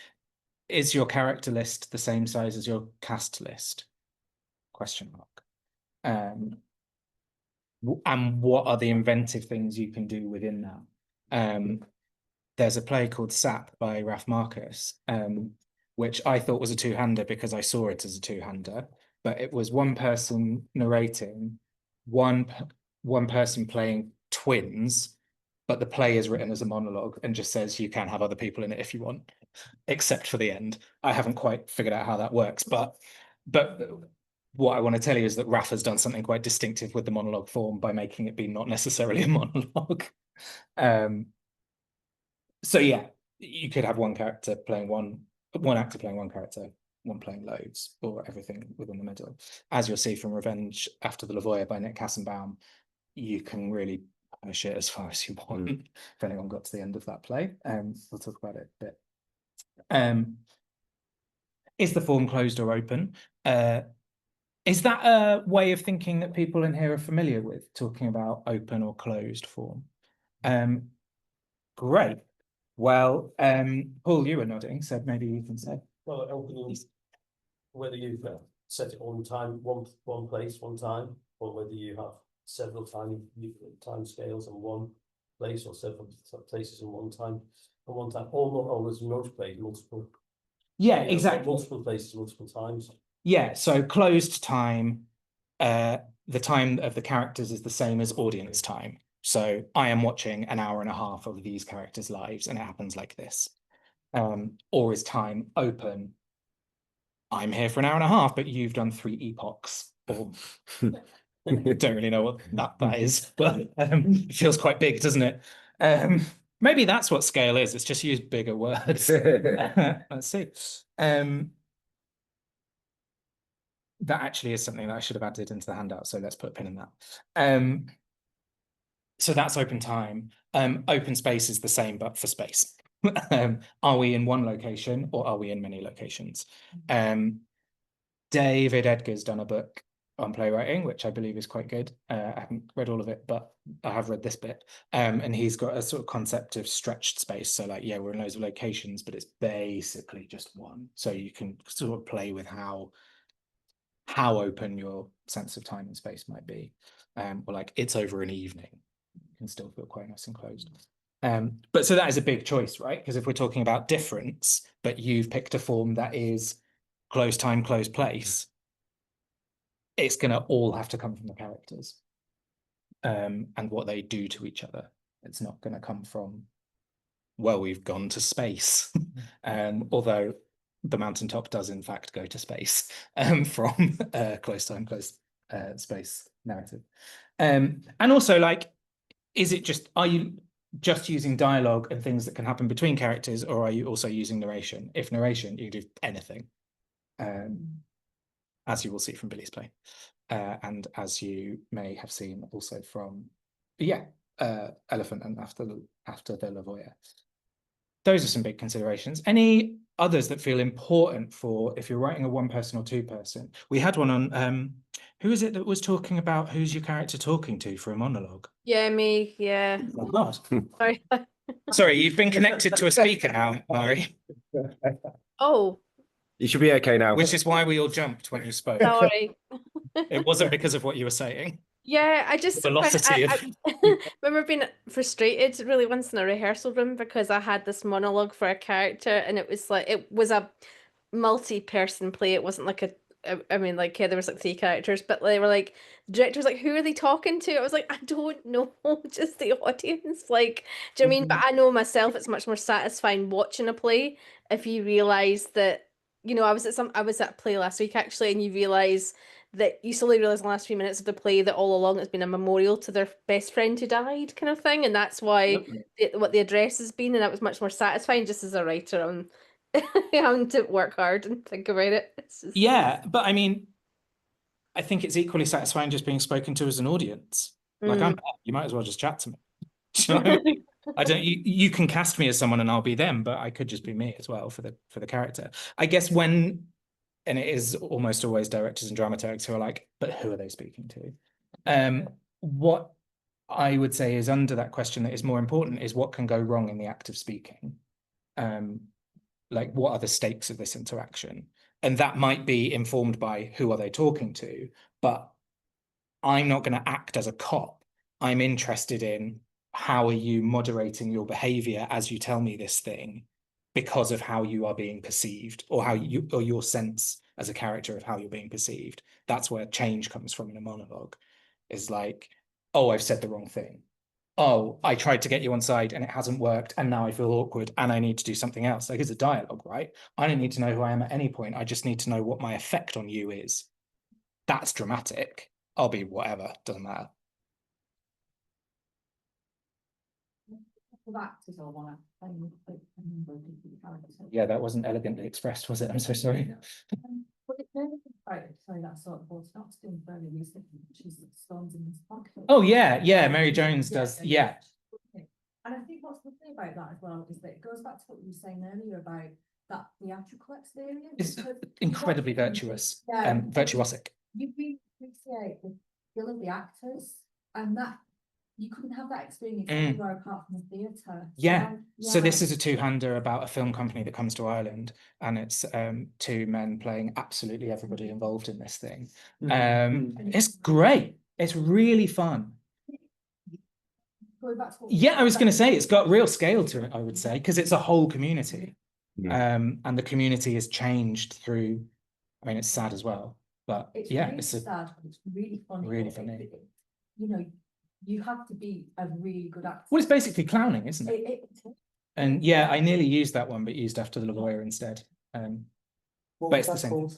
Is your character list the same size as your cast list? Question mark. And what are the inventive things you can do within that? There's a play called Sap by RoughHewn, which I thought was a 2-hander because I saw it as a 2-hander, but it was 1 person narrating, one person playing twins, but the play is written as a monologue and just says you can have other people in it if you want, except for the end. I haven't quite figured out how that works, but what I want to tell you is that Raph has done something quite distinctive with the monologue form by making it be not necessarily a monologue. So yeah, you could have 1 character playing one actor playing 1 character, 1 playing loads, or everything within the middle. As you'll see from Revenge After the Lavoie by Nick Kassenbaum, you can really push it as far as you want. If anyone got to the end of that play, we'll talk about it a bit. Is the form closed or open? Is that a way of thinking that people in here are familiar with, talking about open or closed form? Great. Well, Paul, you were nodding, so maybe you can say. Well, opening, whether you've set it on time, one place, one time, or whether you have several time scales in one place or several places in one time, almost most plays, multiple. Yeah, exactly. Multiple places, multiple times. Yeah, so closed time, the time of the characters is the same as audience time. So I am watching an hour and a half of these characters' lives and it happens like this. Or is time open? I'm here for an hour and a half, but you've done 3 epochs. Or don't really know what that is, but it feels quite big, doesn't it? Maybe that's what scale is. It's just use bigger words. Let's see. That actually is something that I should have added into the handout, so let's put a pin in that. So that's open time. Open space is the same, but for space. Are we in one location or are we in many locations? David Edgar's done a book on playwriting, which I believe is quite good. I haven't read all of it, but I have read this bit. And he's got a sort of concept of stretched space. So like, yeah, we're in loads of locations, but it's basically just one. So you can sort of play with how open your sense of time and space might be. Or like, it's over an evening. You can still feel quite nice and closed. But so that is a big choice, right? Because if we're talking about difference, but you've picked a form that is close time, close place, it's going to all have to come from the characters and what they do to each other. It's not going to come from, well, we've gone to space. Although the mountaintop does in fact go to space from close time, close space narrative. And also, like, are you just using dialogue and things that can happen between characters, or are you also using narration? If narration, you can do anything, as you will see from Billy's play, and as you may have seen also from, Elephant and After the Lavoie. Those are some big considerations. Any others that feel important for if you're writing a 1-person or 2-person? We had one on who is it that was talking about who's your character talking to for a monologue? Yeah, me. Yeah. Oh, God. Sorry. Sorry, you've been connected to a speaker now, Mari. Oh. You should be okay now. Which is why we all jumped when you spoke. Sorry. It wasn't because of what you were saying. Yeah, I just Velocity I remember being frustrated really once in a rehearsal room because I had this monologue for a character and it was like it was a multi-person play. It wasn't like I mean, like, yeah, there was like 3 characters, but they were like, the director was like, who are they talking to? I was like, I don't know, just the audience. Like, do you know what I mean? But I know myself, it's much more satisfying watching a play if you realise that, you know, I was at a play last week actually, and you realise that you slowly realise in the last few minutes of the play that all along it's been a memorial to their best friend who died, kind of thing, and that's why what the address has been, and that was much more satisfying just as a writer. I'm having to work hard and think about it. Yeah, but I mean, I think it's equally satisfying just being spoken to as an audience. Like, I'm there, you might as well just chat to me. Do you know what I mean? I don't. You can cast me as someone and I'll be them, but I could just be me as well for the character. I guess when, and it is almost always directors and dramaturgs who are like, but who are they speaking to? What I would say is under that question that is more important is what can go wrong in the act of speaking. Like, what are the stakes of this interaction? And that might be informed by who are they talking to, but I'm not going to act as a cop. I'm interested in how are you moderating your behavior as you tell me this thing because of how you are being perceived, or or your sense as a character of how you're being perceived. That's where change comes from in a monologue, is like, oh, I've said the wrong thing. Oh, I tried to get you on side and it hasn't worked, and now I feel awkward and I need to do something else. Like, it's a dialogue, right? I don't need to know who I am at any point. I just need to know what my effect on you is. That's dramatic. I'll be whatever, doesn't matter. Yeah, that wasn't elegantly expressed, was it? I'm so sorry. Oh yeah, Mary Jones does. Yeah. And I think what's lovely about that as well is that it goes back to what you were saying earlier about that theatrical experience. It's incredibly virtuous, virtuosic. You really appreciate the skill of the actors, and that you couldn't have that experience anywhere apart from the theatre. Yeah. So this is a two-hander about a film company that comes to Ireland, and it's 2 men playing absolutely everybody involved in this thing. It's great. It's really fun. Yeah, I was going to say it's got real scale to it, I would say, because it's a whole community. And the community has changed through, I mean, it's sad as well, but it's yeah, really sad, but it's really funny. Really funny. You know, you have to be a really good actor. Well, it's basically clowning, isn't it? And yeah, I nearly used that one, but used After the Lawyer instead. But it's the same. Stories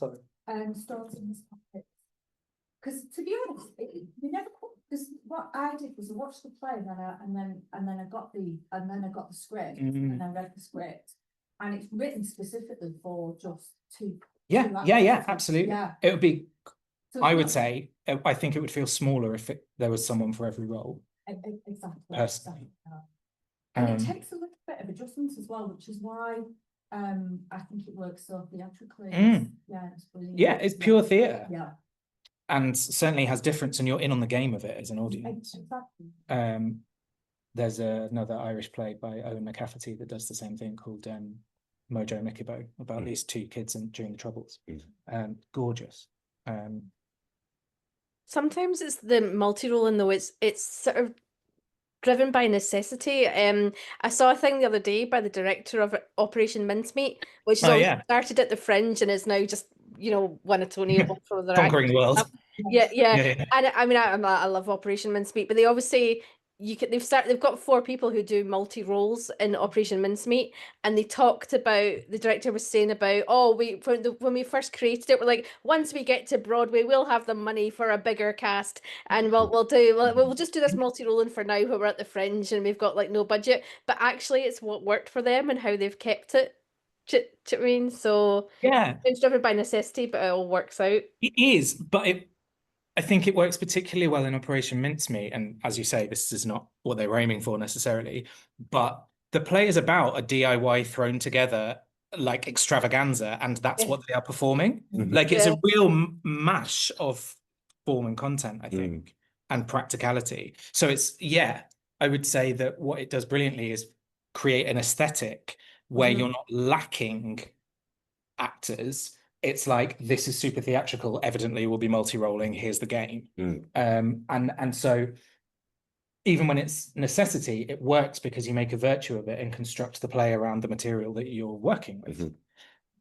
in His Pockets. Because to be honest, we never. Because what I did was I watched the play, and then I got the script, and I read the script, and it's written specifically for just two. Yeah, absolutely. Yeah. It would be. So I would say, I think it would feel smaller if there was someone for every role. Exactly. Personally. And it takes a little bit of adjustments as well, which is why I think it works so theatrically. Yeah, it's brilliant. Yeah, it's pure theatre. Yeah. And certainly has difference, and you're in on the game of it as an audience. Exactly. There's another Irish play by Owen McCafferty that does the same thing called Mojo Mikibo, about these 2 kids during the Troubles. Gorgeous. Sometimes it's the multi-rolling though, it's sort of driven by necessity. I saw a thing the other day by the director of Operation Mincemeat, which started at the Fringe and is now just, you know, won a Tony Award for their conquering the world. Yeah. And I mean, I love Operation Mincemeat, but they obviously they've got 4 people who do multi roles in Operation Mincemeat, and they talked about, the director was saying about, when we first created it, we're like, once we get to Broadway, we'll have the money for a bigger cast, and we'll just do this multi rolling for now, when we're at the Fringe and we've got like no budget. But actually, it's what worked for them and how they've kept it. Do you know what I mean? So yeah, it's driven by necessity, but it all works out. It is, but I think it works particularly well in Operation Mincemeat, and as you say, this is not what they were aiming for necessarily, but the play is about a DIY thrown together like extravaganza, and that's what they are performing. Like, it's a real mash of form and content, I think, and practicality. So it's, I would say that what it does brilliantly is create an aesthetic where you're not lacking actors. It's like, this is super theatrical, evidently we'll be multi-rolling, here's the game. And so even when it's necessity, it works because you make a virtue of it and construct the play around the material that you're working with.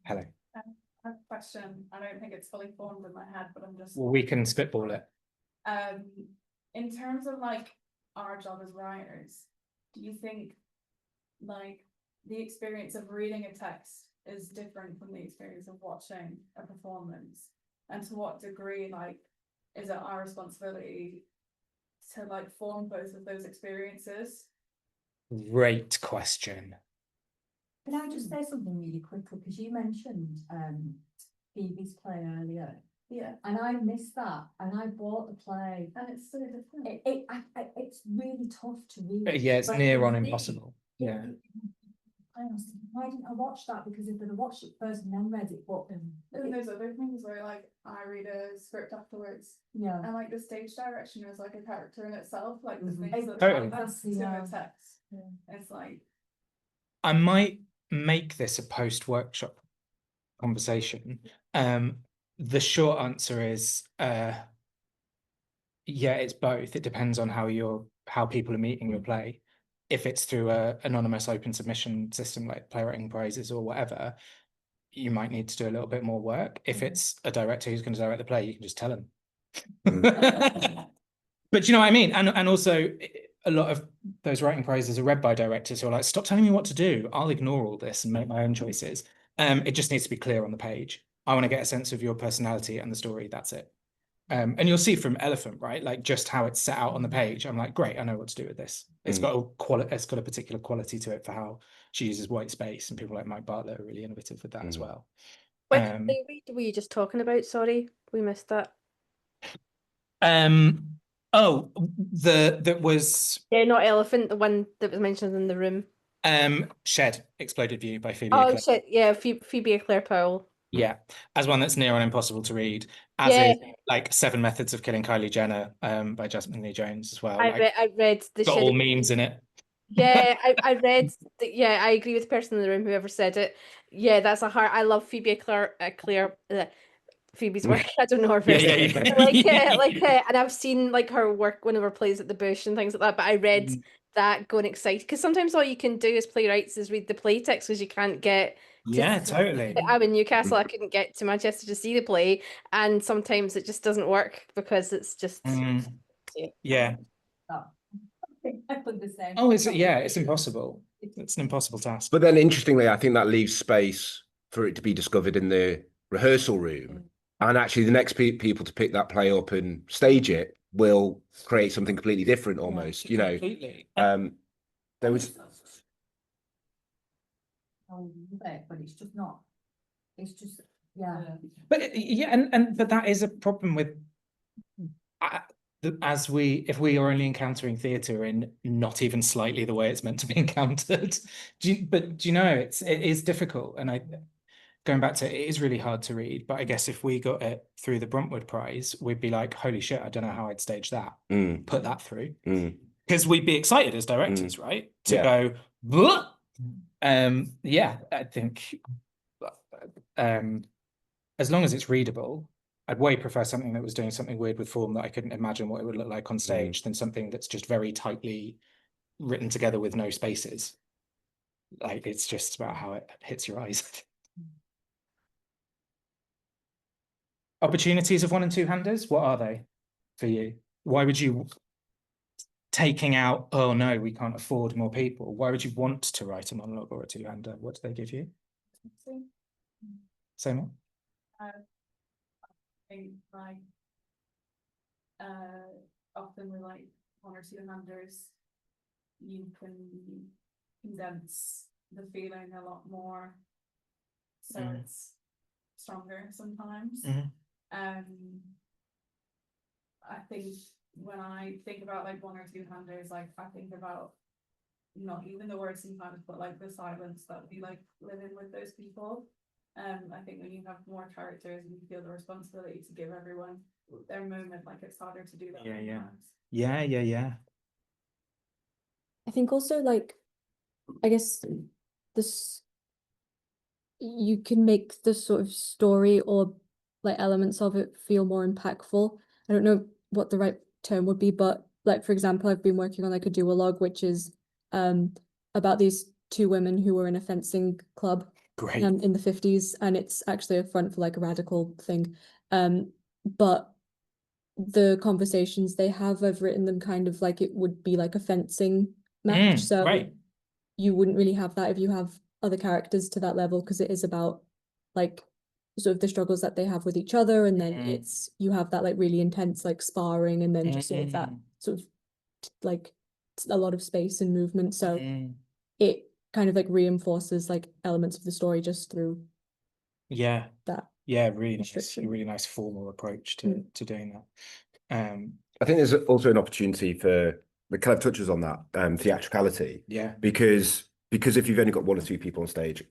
Hello. I have a question. I don't think it's fully formed in my head, but I'm just... Well, we can spitball it. In terms of like our job as writers, do you think like the experience of reading a text is different from the experience of watching a performance? And to what degree, like, is it our responsibility to like form both of those experiences? Great question. Can I just say something really quickly? Because you mentioned Phoebe's play earlier. Yeah. And I missed that. And I bought the play. And it's so different. It's really tough to read. Yeah, it's near on impossible. Yeah. I was thinking, why didn't I watch that? Because if I'd have watched it first and then read it, but and there's other things where like I read a script afterwards, and like the stage direction is like a character in itself, like the things that Totally. that's to the text. It's like, I might make this a post-workshop conversation. The short answer is it's both. It depends on how people are meeting your play. If it's through a anonymous open submission system like Playwriting prizes or whatever, you might need to do a little bit more work. If it's a director who's going to direct the play, you can just tell them. But you know what I mean? And also, a lot of those writing prizes are read by directors who are like, stop telling me what to do. I'll ignore all this and make my own choices. It just needs to be clear on the page. I want to get a sense of your personality and the story. That's it. And you'll see from Elephant, right? Like just how it's set out on the page. I'm like, great, I know what to do with this. It's got a particular quality to it for how she uses white space, and people like Mike Bartlett are really innovative with that as well. Which playwright were you just talking about? Sorry, we missed that. That was not Elephant, the one that was mentioned in the room. Shed, Exploded View by Phoebe. Oh shit, yeah, Phoebe Eclair Powell. Yeah, as one that's near on impossible to read, as is like 7 Methods of Killing Kylie Jenner by Jasmine Lee Jones as well. I read the got all memes in it. Yeah, I read that. Yeah, I agree with the person in the room, whoever said it. Yeah, that's a hard. I love Phoebe's work. I don't know her first name. And I've seen like her work when her plays at the Bush and things like that. But I read that going excited, because sometimes all you can do as playwrights is read the play text, because you can't get. Totally. I'm in Newcastle. I couldn't get to Manchester to see the play, and sometimes it just doesn't work because it's just. Yeah. Oh, it's impossible. It's an impossible task. But then, interestingly, I think that leaves space for it to be discovered in the rehearsal room, and actually, the next people to pick that play up and stage it will create something completely different, almost. You know, there was. But it's just not. It's just But but that is a problem with. If we are only encountering theatre in not even slightly the way it's meant to be encountered, do you know it is difficult, and going back to it is really hard to read. But I guess if we got it through the Bruntwood Prize, we'd be like, holy shit, I don't know how I'd stage that, put that through, because we'd be excited as directors, right? To go, what? I think as long as it's readable. I'd way prefer something that was doing something weird with form that I couldn't imagine what it would look like on stage than something that's just very tightly written together with no spaces. Like, it's just about how it hits your eyes. Opportunities of one- and two-handers, what are they for you? Why would you, taking out, oh no, we can't afford more people, why would you want to write a monologue or a two-hander? What do they give you? Say more. Like often with like one or two-handers, you can condense the feeling a lot more, so it's stronger sometimes. I think when I think about like one or two-handers, like I think about not even the words sometimes, but like the silence that would be like living with those people. I think when you have more characters and you feel the responsibility to give everyone their moment, like it's harder to do that. Yeah. I think also, like, I guess this, you can make the sort of story or like elements of it feel more impactful. I don't know what the right term would be, but like, for example, I've been working on like a duologue, which is about these two women who were in a fencing club in the 50s, and it's actually a front for like a radical thing. But the conversations they have, I've written them kind of like it would be like a fencing match. So you wouldn't really have that if you have other characters to that level, because it is about like sort of the struggles that they have with each other, and then it's you have that like really intense like sparring, and then just sort of that sort of like a lot of space and movement. So it kind of like reinforces like elements of the story just through that. Yeah, really nice formal approach to doing that. I think there's also an opportunity for the kind of touches on that theatricality. Yeah. Because if you've only got one or two people on stage,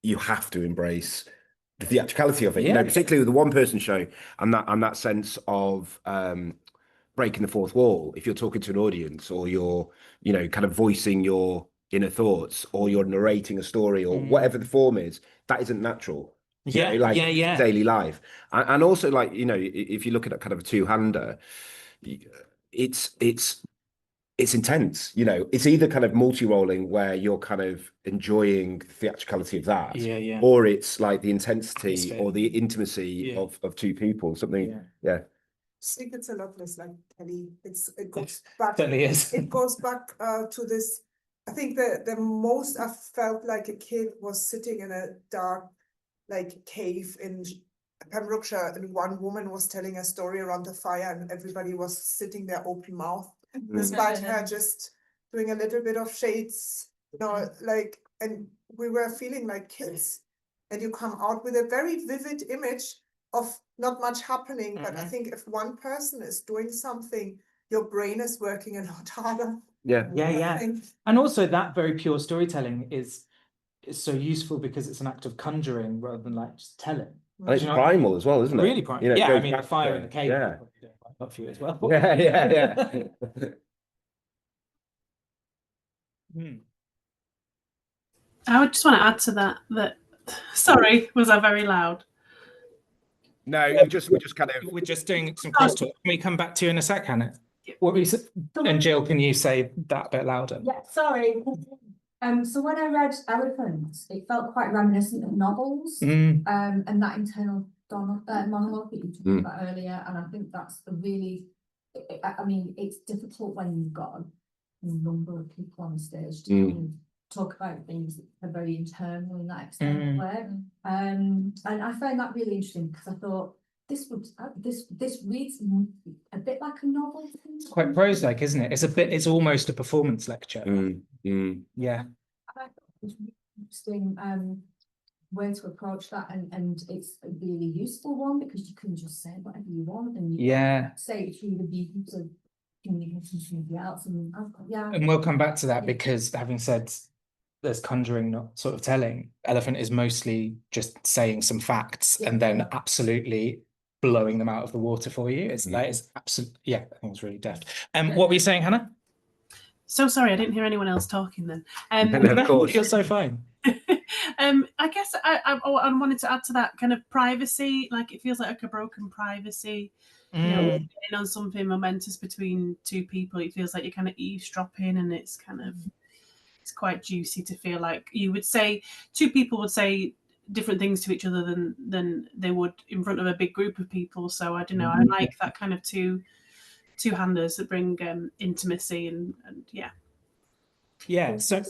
you have to embrace the theatricality of it. Yeah. You know, particularly with the one-person show and that sense of breaking the fourth wall. If you're talking to an audience, or you're, you know, kind of voicing your inner thoughts, or you're narrating a story, or whatever the form is, that isn't natural. Yeah, you know, like daily life. And also, like, you know, if you look at kind of a two-hander, it's intense. You know, it's either kind of multi-rolling where you're kind of enjoying the theatricality of that, or it's like the intensity or the intimacy of two people, something. I think it's a lot less like Kelly. It goes back. Certainly is. It goes back to this. I think the most I felt like a kid was sitting in a dark, like, cave in Pembrokeshire, and one woman was telling a story around the fire, and everybody was sitting there open mouth, despite her just doing a little bit of shades, you know, like, and we were feeling like kids. And you come out with a very vivid image of not much happening, but I think if one person is doing something, your brain is working a lot harder. And also that very pure storytelling is so useful because it's an act of conjuring rather than like just telling. And it's primal as well, isn't it? Really primal. You know, I mean, the fire in the cave. Not for you as well. I would just want to add to that. Sorry, was I very loud? No, we're just doing some crosstalk. Can we come back to you in a sec, Hannah? What were you say? And Jill, can you say that a bit louder? Yeah, sorry. So when I read Elephants, it felt quite reminiscent of novels, and that internal monologue that you talked about earlier. And I think that's a really, I mean, it's difficult when you've got a number of people on stage to talk about things that are very internal in that external way. And I found that really interesting because I thought this reads a bit like a novel. It's quite prose-like, isn't it? It's almost a performance lecture. Yeah. I thought it was really interesting way to approach that, and it's a really useful one because you can just say whatever you want, and you say it through the views of communication to somebody else. And we'll come back to that because, having said there's conjuring, not sort of telling, Elephant is mostly just saying some facts and then absolutely blowing them out of the water for you. It's like, it's absolutely, I think it's really deft. What were you saying, Hannah? So sorry, I didn't hear anyone else talking then. Of course, you're so fine. I guess I wanted to add to that kind of privacy. Like, it feels like a broken privacy. You know, getting on something momentous between two people, it feels like you're kind of eavesdropping, and it's kind of, it's quite juicy to feel like you would say, two people would say different things to each other than they would in front of a big group of people. So I don't know, I like that kind of two-handers that bring intimacy and so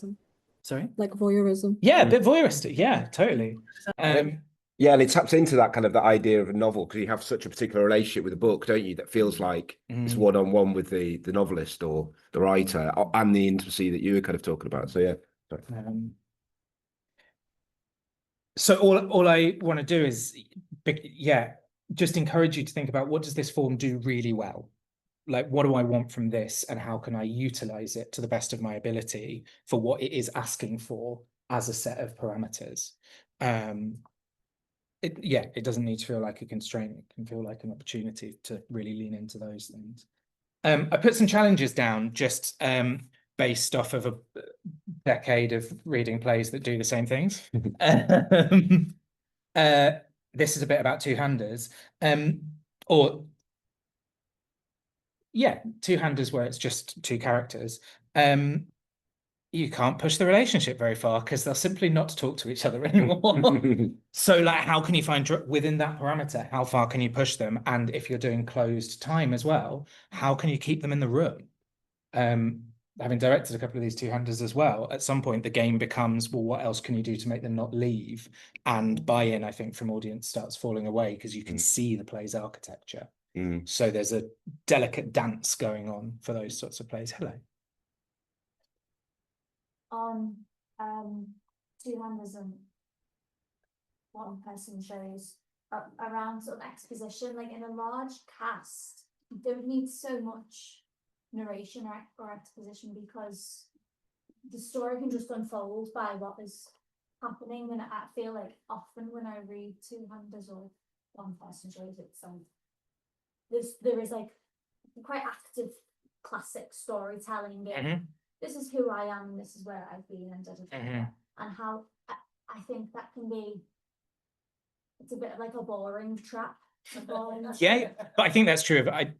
sorry, like voyeurism. A bit voyeuristic. Totally. And it taps into that kind of the idea of a novel, because you have such a particular relationship with a book, don't you, that feels like it's one-on-one with the novelist or the writer, and the intimacy that you were kind of talking about. So so all I want to do is just encourage you to think about, what does this form do really well? Like, what do I want from this, and how can I utilize it to the best of my ability for what it is asking for as a set of parameters? it doesn't need to feel like a constraint. It can feel like an opportunity to really lean into those things. I put some challenges down just based off of a decade of reading plays that do the same things. This is a bit about two-handers, or yeah, two-handers where it's just two characters. You can't push the relationship very far because they'll simply not talk to each other anymore. So like, how can you find within that parameter, how far can you push them? And if you're doing closed time as well, how can you keep them in the room? Having directed a couple of these two-handers as well, at some point the game becomes, well, what else can you do to make them not leave? And buy-in, I think, from audience starts falling away because you can see the play's architecture. So there's a delicate dance going on for those sorts of plays. Hello. On two-handers and one-person shows around sort of exposition, like in a large cast, you don't need so much narration or exposition because the story can just unfold by what is happening. And I feel like often when I read two-handers or one-person shows, it's there is like quite active classic storytelling. This is who I am, this is where I've been, and and how I think that can be, it's a bit like a boring trap. Yeah, but I think that's true. I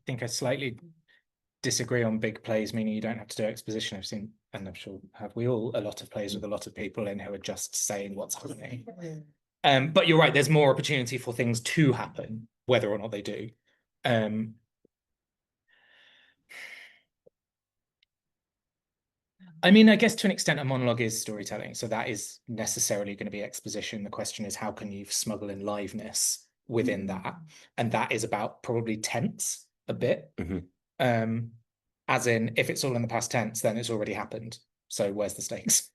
think I slightly disagree on big plays, meaning you don't have to do exposition. I've seen, and I'm sure have we all, a lot of plays with a lot of people in who are just saying what's happening. But you're right, there's more opportunity for things to happen, whether or not they do. I mean, I guess to an extent, a monologue is storytelling, so that is necessarily going to be exposition. The question is, how can you smuggle in liveness within that? And that is about probably tense a bit. As in, if it's all in the past tense, then it's already happened. So where's the stakes?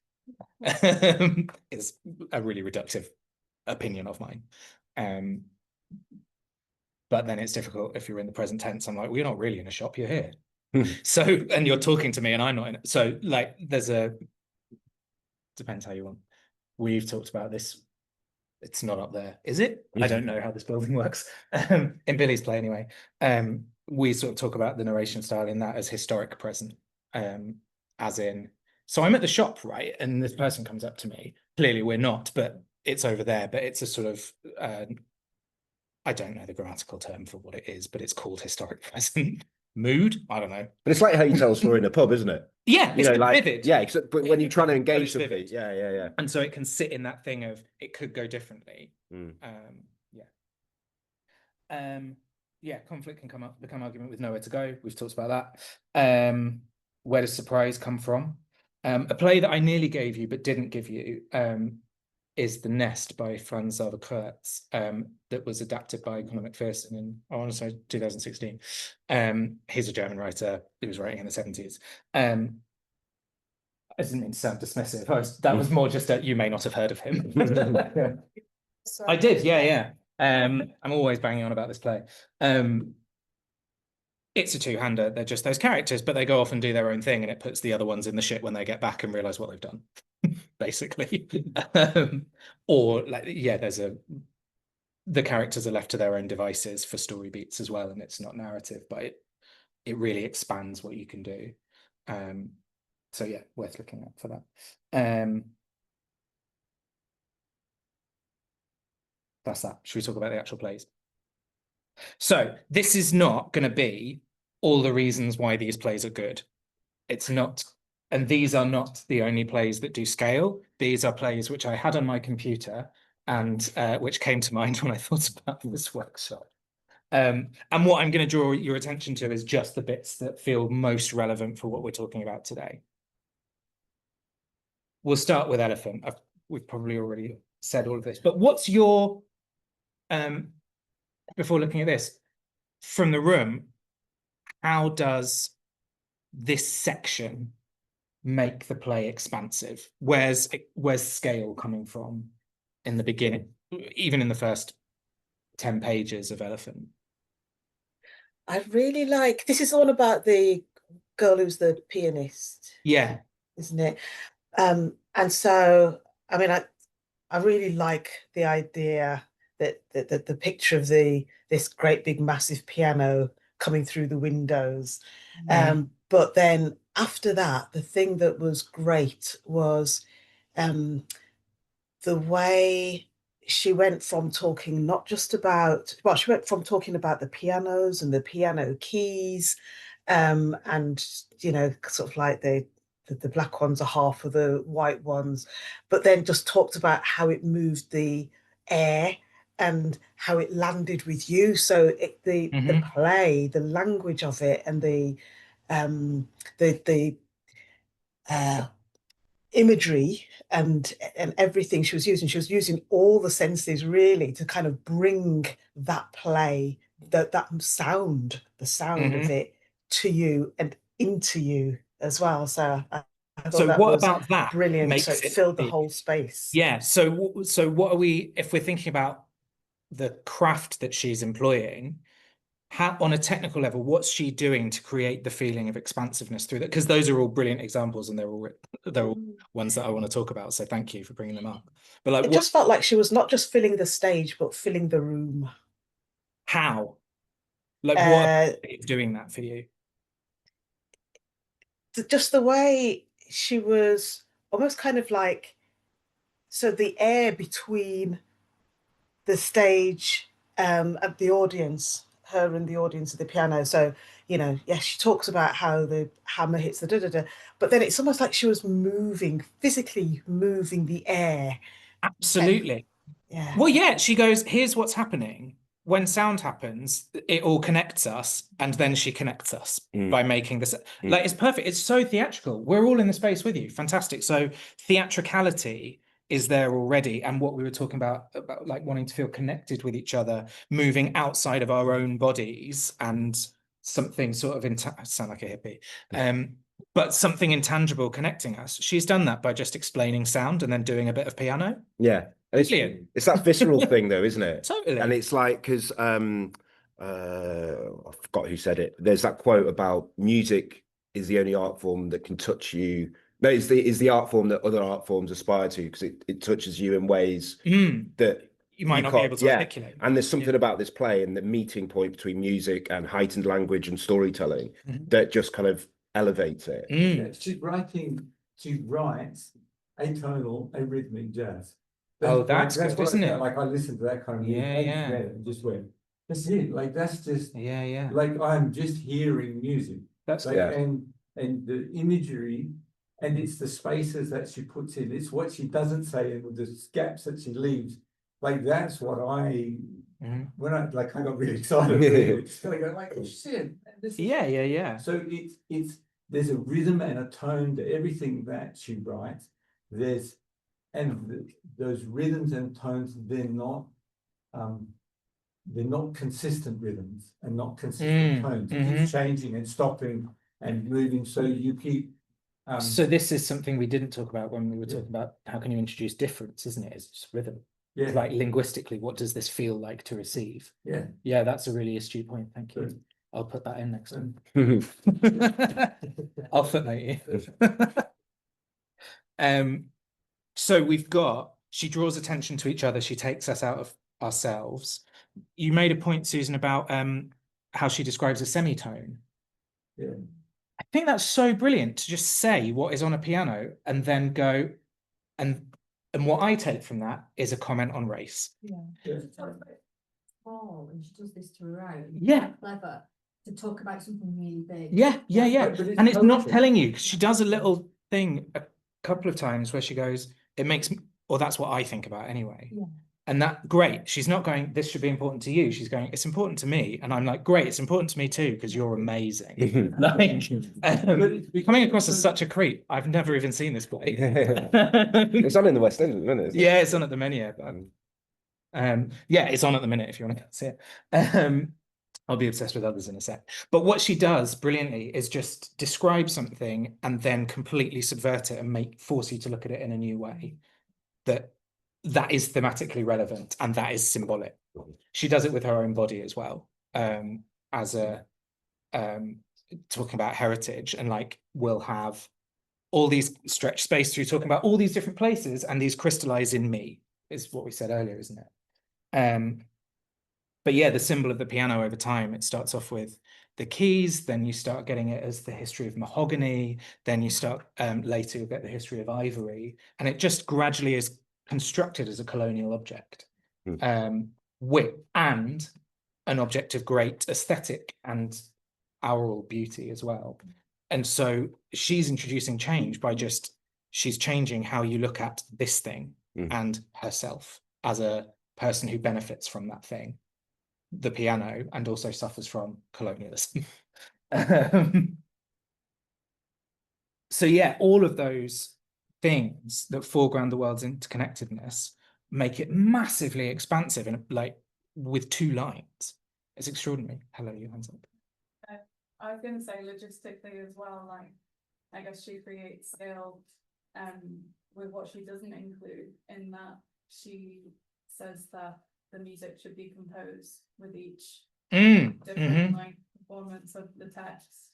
Is a really reductive opinion of mine. But then it's difficult if you're in the present tense. I'm like, well, you're not really in a shop, you're here. So, and you're talking to me and I'm not in it. So like depends how you want. We've talked about this. It's not up there, is it? I don't know how this building works. In Billy's play anyway. We sort of talk about the narration style in that as historic present. As in, so I'm at the shop, right? And this person comes up to me. Clearly we're not, but it's over there. But it's a sort of, I don't know the grammatical term for what it is, but it's called historic present. Mood, I don't know, but it's like how you tell a story in a pub, isn't it? Yeah, you know, like vivid. Yeah, but when you're trying to engage something, yeah. And so it can sit in that thing of it could go differently. Conflict can become argument with nowhere to go. We've talked about that. Where does surprise come from? A play that I nearly gave you but didn't give you is The Nest by Franz Xaver Kurtz, that was adapted by Conor McPherson in, I want to say, 2016. He's a German writer. He was writing in the 70s. I didn't mean to sound dismissive. That was more just that you may not have heard of him. I did, yeah. I'm always banging on about this play. It's a two-hander. They're just those characters, but they go off and do their own thing, and it puts the other ones in the shit when they get back and realize what they've done. Basically. Or like, yeah, the characters are left to their own devices for story beats as well, and it's not narrative, but it really expands what you can do. So yeah, worth looking at for that. That's that. Should we talk about the actual plays? So this is not going to be all the reasons why these plays are good. It's not. And these are not the only plays that do scale. These are plays which I had on my computer and which came to mind when I thought about this workshop. And what I'm going to draw your attention to is just the bits that feel most relevant for what we're talking about today. We'll start with Elephant. We've probably already said all of this, but what's your, before looking at this, from the room, how does this section make the play expansive? Where's scale coming from in the beginning, even in the first 10 pages of Elephant? I really like, this is all about the girl who's the pianist. Yeah. Isn't it? And so, I mean, I really like the idea that the picture of this great big massive piano coming through the windows. But then after that, the thing that was great was the way she went from talking not just about, well, she went from talking about the pianos and the piano keys, and, you know, sort of like the black ones are half of the white ones, but then just talked about how it moved the air and how it landed with you. So the play, the language of it, and the imagery and everything she was using all the senses really to kind of bring that play, that sound, the sound of it to you and into you as well. So I thought so that what was about that brilliant. makes So it filled the whole space. Yeah. So what are we, if we're thinking about the craft that she's employing, how, on a technical level, what's she doing to create the feeling of expansiveness through that? Because those are all brilliant examples, and they're all ones that I want to talk about. So thank you for bringing them up. But like, it just felt like she was not just filling the stage, but filling the room. How? Like, what is doing that for you? Just the way she was almost kind of like, so the air between the stage and the audience, her and the audience at the piano. So, you know, yes, she talks about how the hammer hits the da-da-da, but then it's almost like she was physically moving the air. Absolutely. Yeah. Well, yeah, she goes, here's what's happening. When sound happens, it all connects us, and then she connects us by making this. Like, it's perfect. It's so theatrical. We're all in the space with you. Fantastic. So theatricality is there already. And what we were talking about like wanting to feel connected with each other, moving outside of our own bodies, and something sort of I sound like a hippie. But something intangible connecting us. She's done that by just explaining sound and then doing a bit of piano. Yeah. It's that visceral thing though, isn't it? Totally. And it's like, because I forgot who said it. There's that quote about music is the only art form that can touch you. No, is the art form that other art forms aspire to, because it touches you in ways that you might not be able to articulate. And there's something about this play and the meeting point between music and heightened language and storytelling that just kind of elevates it. Yeah, she writes atonal, arrhythmic jazz. That's good, isn't it? Like, I listened to that kind of music and just went, that's it. Like, that's just like, I'm just hearing music. That's like, and the imagery, and it's the spaces that she puts in. It's what she doesn't say and the gaps that she leaves. Like, that's what when I got really excited. It's gonna go like, oh shit. So it's there's a rhythm and a tone to everything that she writes. Those rhythms and tones, they're not consistent rhythms and not consistent tones. It keeps changing and stopping and moving. So you keep. So this is something we didn't talk about when we were talking about how can you introduce difference, isn't it? It's just rhythm. Yeah. Like, linguistically, what does this feel like to receive? Yeah. Yeah, that's a really astute point. Thank you. Good. I'll put that in next time. I'll footnote you. So she draws attention to each other. She takes us out of ourselves. You made a point, Susan, about how she describes a semitone. Yeah. I think that's so brilliant to just say what is on a piano and then go, and what I take from that is a comment on race. Oh, and she does this throughout. Yeah. Clever to talk about something really big. Yeah. And it's not telling you, because she does a little thing a couple of times where she goes, it makes me, or that's what I think about anyway. Yeah. And that, great. She's not going, this should be important to you. She's going, it's important to me. And I'm like, great, it's important to me too, because you're amazing. Like, coming across as such a creep. I've never even seen this play. It's on in the West End, isn't it? Yeah, it's on at the minute. Yeah, it's on at the minute if you want to see it. I'll be obsessed with others in a sec. But what she does brilliantly is just describe something and then completely subvert it and force you to look at it in a new way. That is thematically relevant and that is symbolic. She does it with her own body as well, as a talking about heritage, and like, we'll have all these stretched space through talking about all these different places, and these crystallize in me. is what we said earlier, isn't it? But yeah, the symbol of the piano over time, it starts off with the keys, then you start getting it as the history of mahogany, then you start later you'll get the history of ivory, and it just gradually is constructed as a colonial object, and an object of great aesthetic and aural beauty as well. And so she's introducing change by she's changing how you look at this thing and herself as a person who benefits from that thing, the piano, and also suffers from colonialism. So yeah, all of those things that foreground the world's interconnectedness make it massively expansive, and like with 2 lines. It's extraordinary. Hello, you hands up. I was going to say logistically as well, like, I guess she creates scale with what she doesn't include, in that she says that the music should be composed with each different like performance of the text.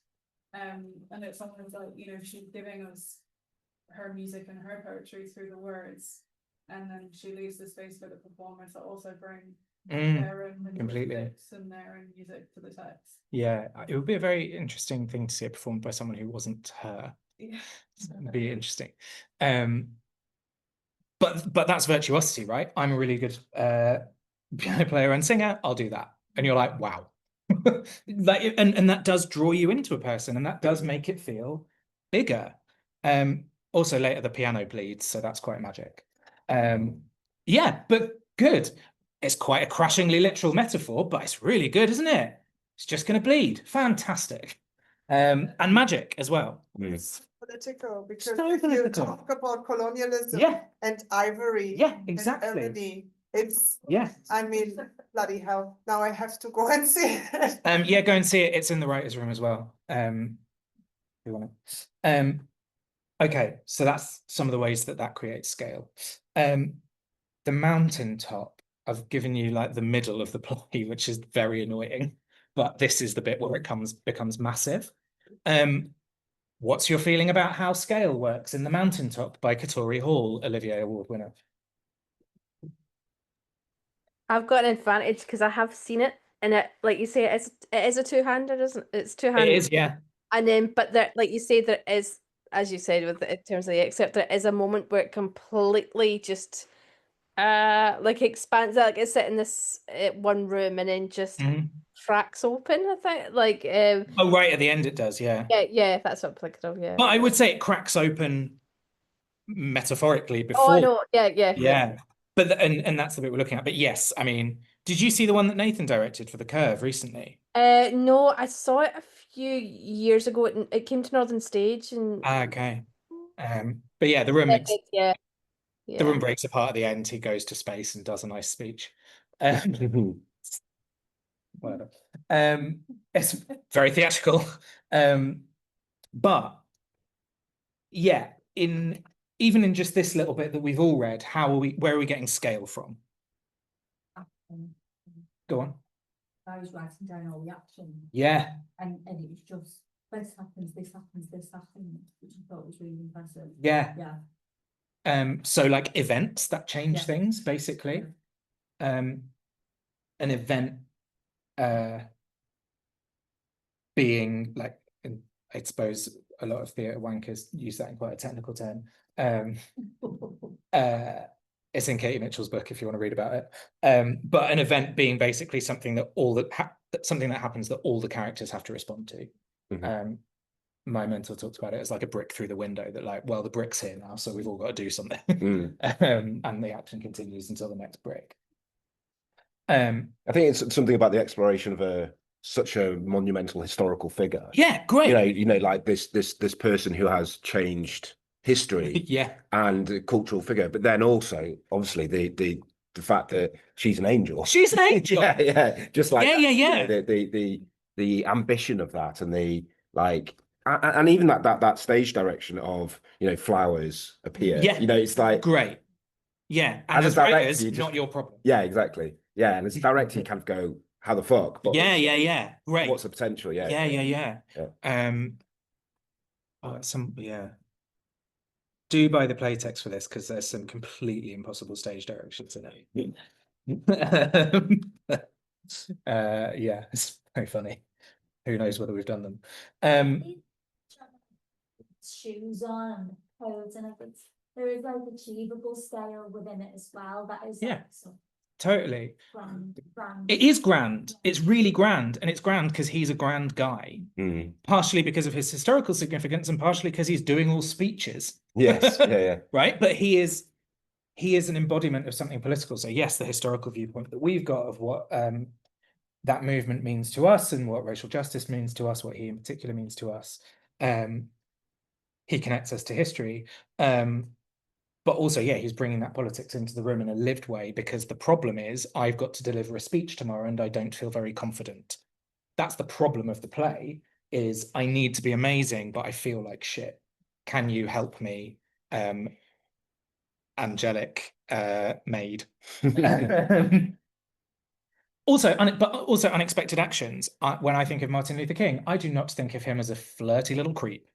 And it's something like, you know, she's giving us her music and her poetry through the words, and then she leaves the space for the performers to also bring their own linguistics and their own music to the text. Yeah, it would be a very interesting thing to see it performed by someone who wasn't her. Yeah. So it'd be interesting. But that's virtuosity, right? I'm a really good piano player and singer, I'll do that. And you're like, wow. Like, and that does draw you into a person, and that does make it feel bigger. Also later the piano bleeds, so that's quite magic. Yeah, but good. It's quite a crashingly literal metaphor, but it's really good, isn't it? It's just going to bleed. Fantastic. And magic as well. It's political, because So if you political. talk about colonialism and ivory, exactly. and Eryri, it's, Yeah. I mean, bloody hell. Now I have to go and see it. Yeah, go and see it. It's in the writer's room as well. If you want it. Okay, so that's some of the ways that creates scale. The mountaintop, I've given you like the middle of the play, which is very annoying, but this is the bit where it becomes massive. What's your feeling about how scale works in The Mountaintop by Katori Hall, Olivier Award winner? I've got an advantage because I have seen it, and it, like you say, it is a two-hander, isn't it? It's two-handed. It is, yeah. And then, but there, like you say, there is, as you said, in terms of the excerpt, there is a moment where it completely just like expands, like it's set in this one room and then just cracks open, I think, like oh, right at the end it does, yeah. Yeah, that's what I'm thinking of, yeah. But I would say it cracks open metaphorically before. Oh, I know, yeah. But and that's the bit we're looking at. But yes, I mean, did you see the one that Nathan directed for The Curve recently? No, I saw it a few years ago. It came to Northern Stage, and okay. But yeah, the room the room breaks apart at the end. He goes to space and does a nice speech. Whatever. It's very theatrical. But yeah, even in just this little bit that we've all read, where are we getting scale from? Go on. I was writing down all the action. Yeah. And it was just this happens, this happens, this happens, which I thought was really impressive. Yeah. Yeah. So like events that change things, basically. An event being like, I suppose a lot of theatre wankers use that in quite a technical term. It's in Katie Mitchell's book if you want to read about it. But an event being basically something that something that happens that all the characters have to respond to. My mentor talks about it as like a brick through the window, that like, well, the brick's here now, so we've all got to do something. And the action continues until the next brick. I think it's something about the exploration of such a monumental historical figure. Yeah, great. You know, like this person who has changed history, and a cultural figure, but then also obviously the fact that she's an angel. She's an angel. yeah, just like yeah. The ambition of that, and the like, and even that stage direction of, you know, flowers appear. Yeah, you know, it's like great. Yeah, and as writers, not your problem. Yeah, exactly. Yeah, and as a director, you kind of go, how the fuck? But yeah. Great. What's the potential? Yeah. Oh, Do buy the play text for this because there's some completely impossible stage directions in it. Yeah, it's very funny. Who knows whether we've done them? Shoes on, codes, and I think there is like achievable scale within it as well. That is Yeah. like Totally. grand. It is grand. It's really grand. And it's grand because he's a grand guy. Partially because of his historical significance and partially because he's doing all speeches. Yes. Yeah. Right. But he is an embodiment of something political. So yes, the historical viewpoint that we've got of what that movement means to us and what racial justice means to us, what he in particular means to us. He connects us to history. But also, yeah, he's bringing that politics into the room in a lived way, because the problem is I've got to deliver a speech tomorrow and I don't feel very confident. That's the problem of the play, is I need to be amazing, but I feel like shit. Can you help me, angelic maid? Also unexpected actions. When I think of Martin Luther King, I do not think of him as a flirty little creep.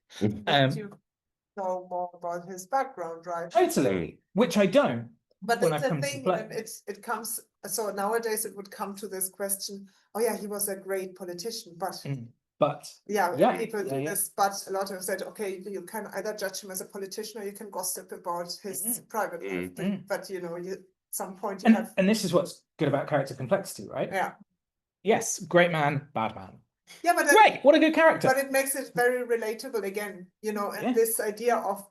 Know more about his background, right? Totally, which I don't. But it's a thing, and it comes. So nowadays it would come to this question. Oh yeah, he was a great politician, but people do this. But a lot of them said, okay, you can either judge him as a politician or you can gossip about his private life. But you know, some point you have. And this is what's good about character complexity, right? Yeah. Yes, great man, bad man. Yeah, but great, what a good character. But it makes it very relatable again, you know, and this idea of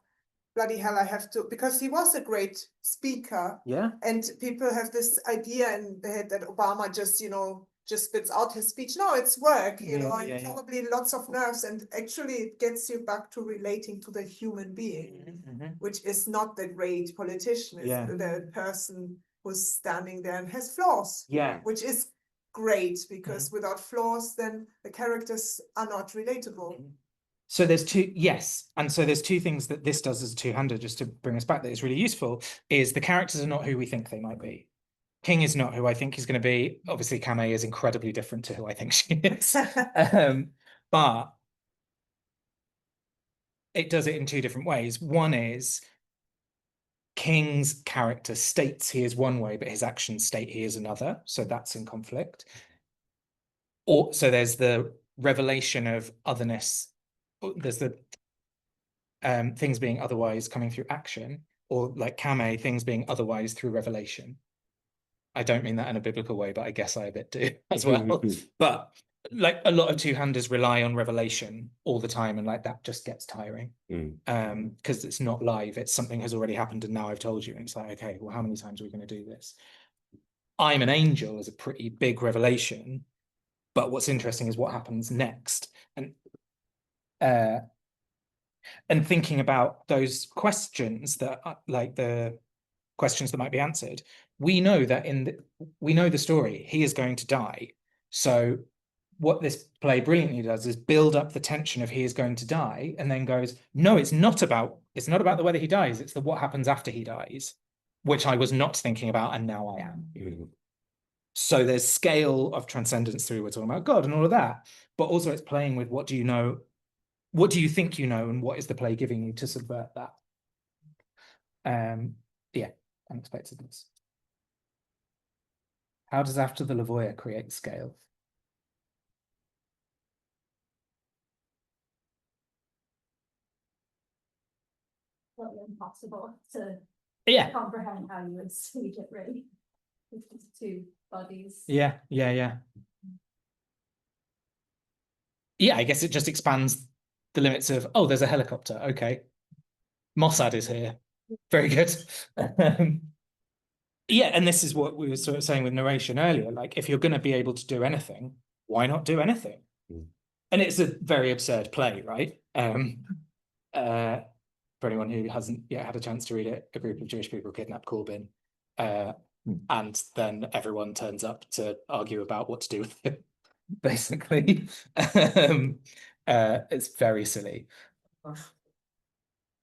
bloody hell, I have to, because he was a great speaker. Yeah. And people have this idea in their head that Obama just, you know, just spits out his speech. No, it's work, you know, and probably lots of nerves. And actually it gets you back to relating to the human being, which is not the great politician. It's the person who's standing there and has flaws. Yeah. Which is great, because without flaws, then the characters are not relatable. So there's two things that this does as a two-hander, just to bring us back, that is really useful, is the characters are not who we think they might be. King is not who I think he's going to be. Obviously, Kamei is incredibly different to who I think she is. But it does it in two different ways. One is King's character states he is one way, but his actions state he is another. So that's in conflict. So there's the revelation of otherness. There's the things being otherwise coming through action, or like Kamei, things being otherwise through revelation. I don't mean that in a biblical way, but I guess I a bit do as well. But like a lot of two-handers rely on revelation all the time, and like that just gets tiring. Because it's not live, it's something has already happened and now I've told you. And it's like, okay, well, how many times are we going to do this? I'm an angel is a pretty big revelation, but what's interesting is what happens next. And thinking about those questions that are, like the questions that might be answered, we know that we know the story, he is going to die. So what this play brilliantly does is build up the tension of he is going to die, and then goes, no, it's not about the whether he dies, it's the what happens after he dies, which I was not thinking about, and now I am. So there's scale of transcendence through, we're talking about God and all of that, but also it's playing with what do you know, what do you think you know, and what is the play giving you to subvert that? Unexpectedness. How does After the Lavoya create scale? Totally impossible to comprehend how you would stage it, really. It's just two bodies. Yeah, I guess it just expands the limits of, oh, there's a helicopter, okay. Mossad is here. Very good. And this is what we were sort of saying with narration earlier. Like, if you're going to be able to do anything, why not do anything? And it's a very absurd play, right? For anyone who hasn't yet had a chance to read it, a group of Jewish people kidnap Corbyn, and then everyone turns up to argue about what to do with it, basically. It's very silly.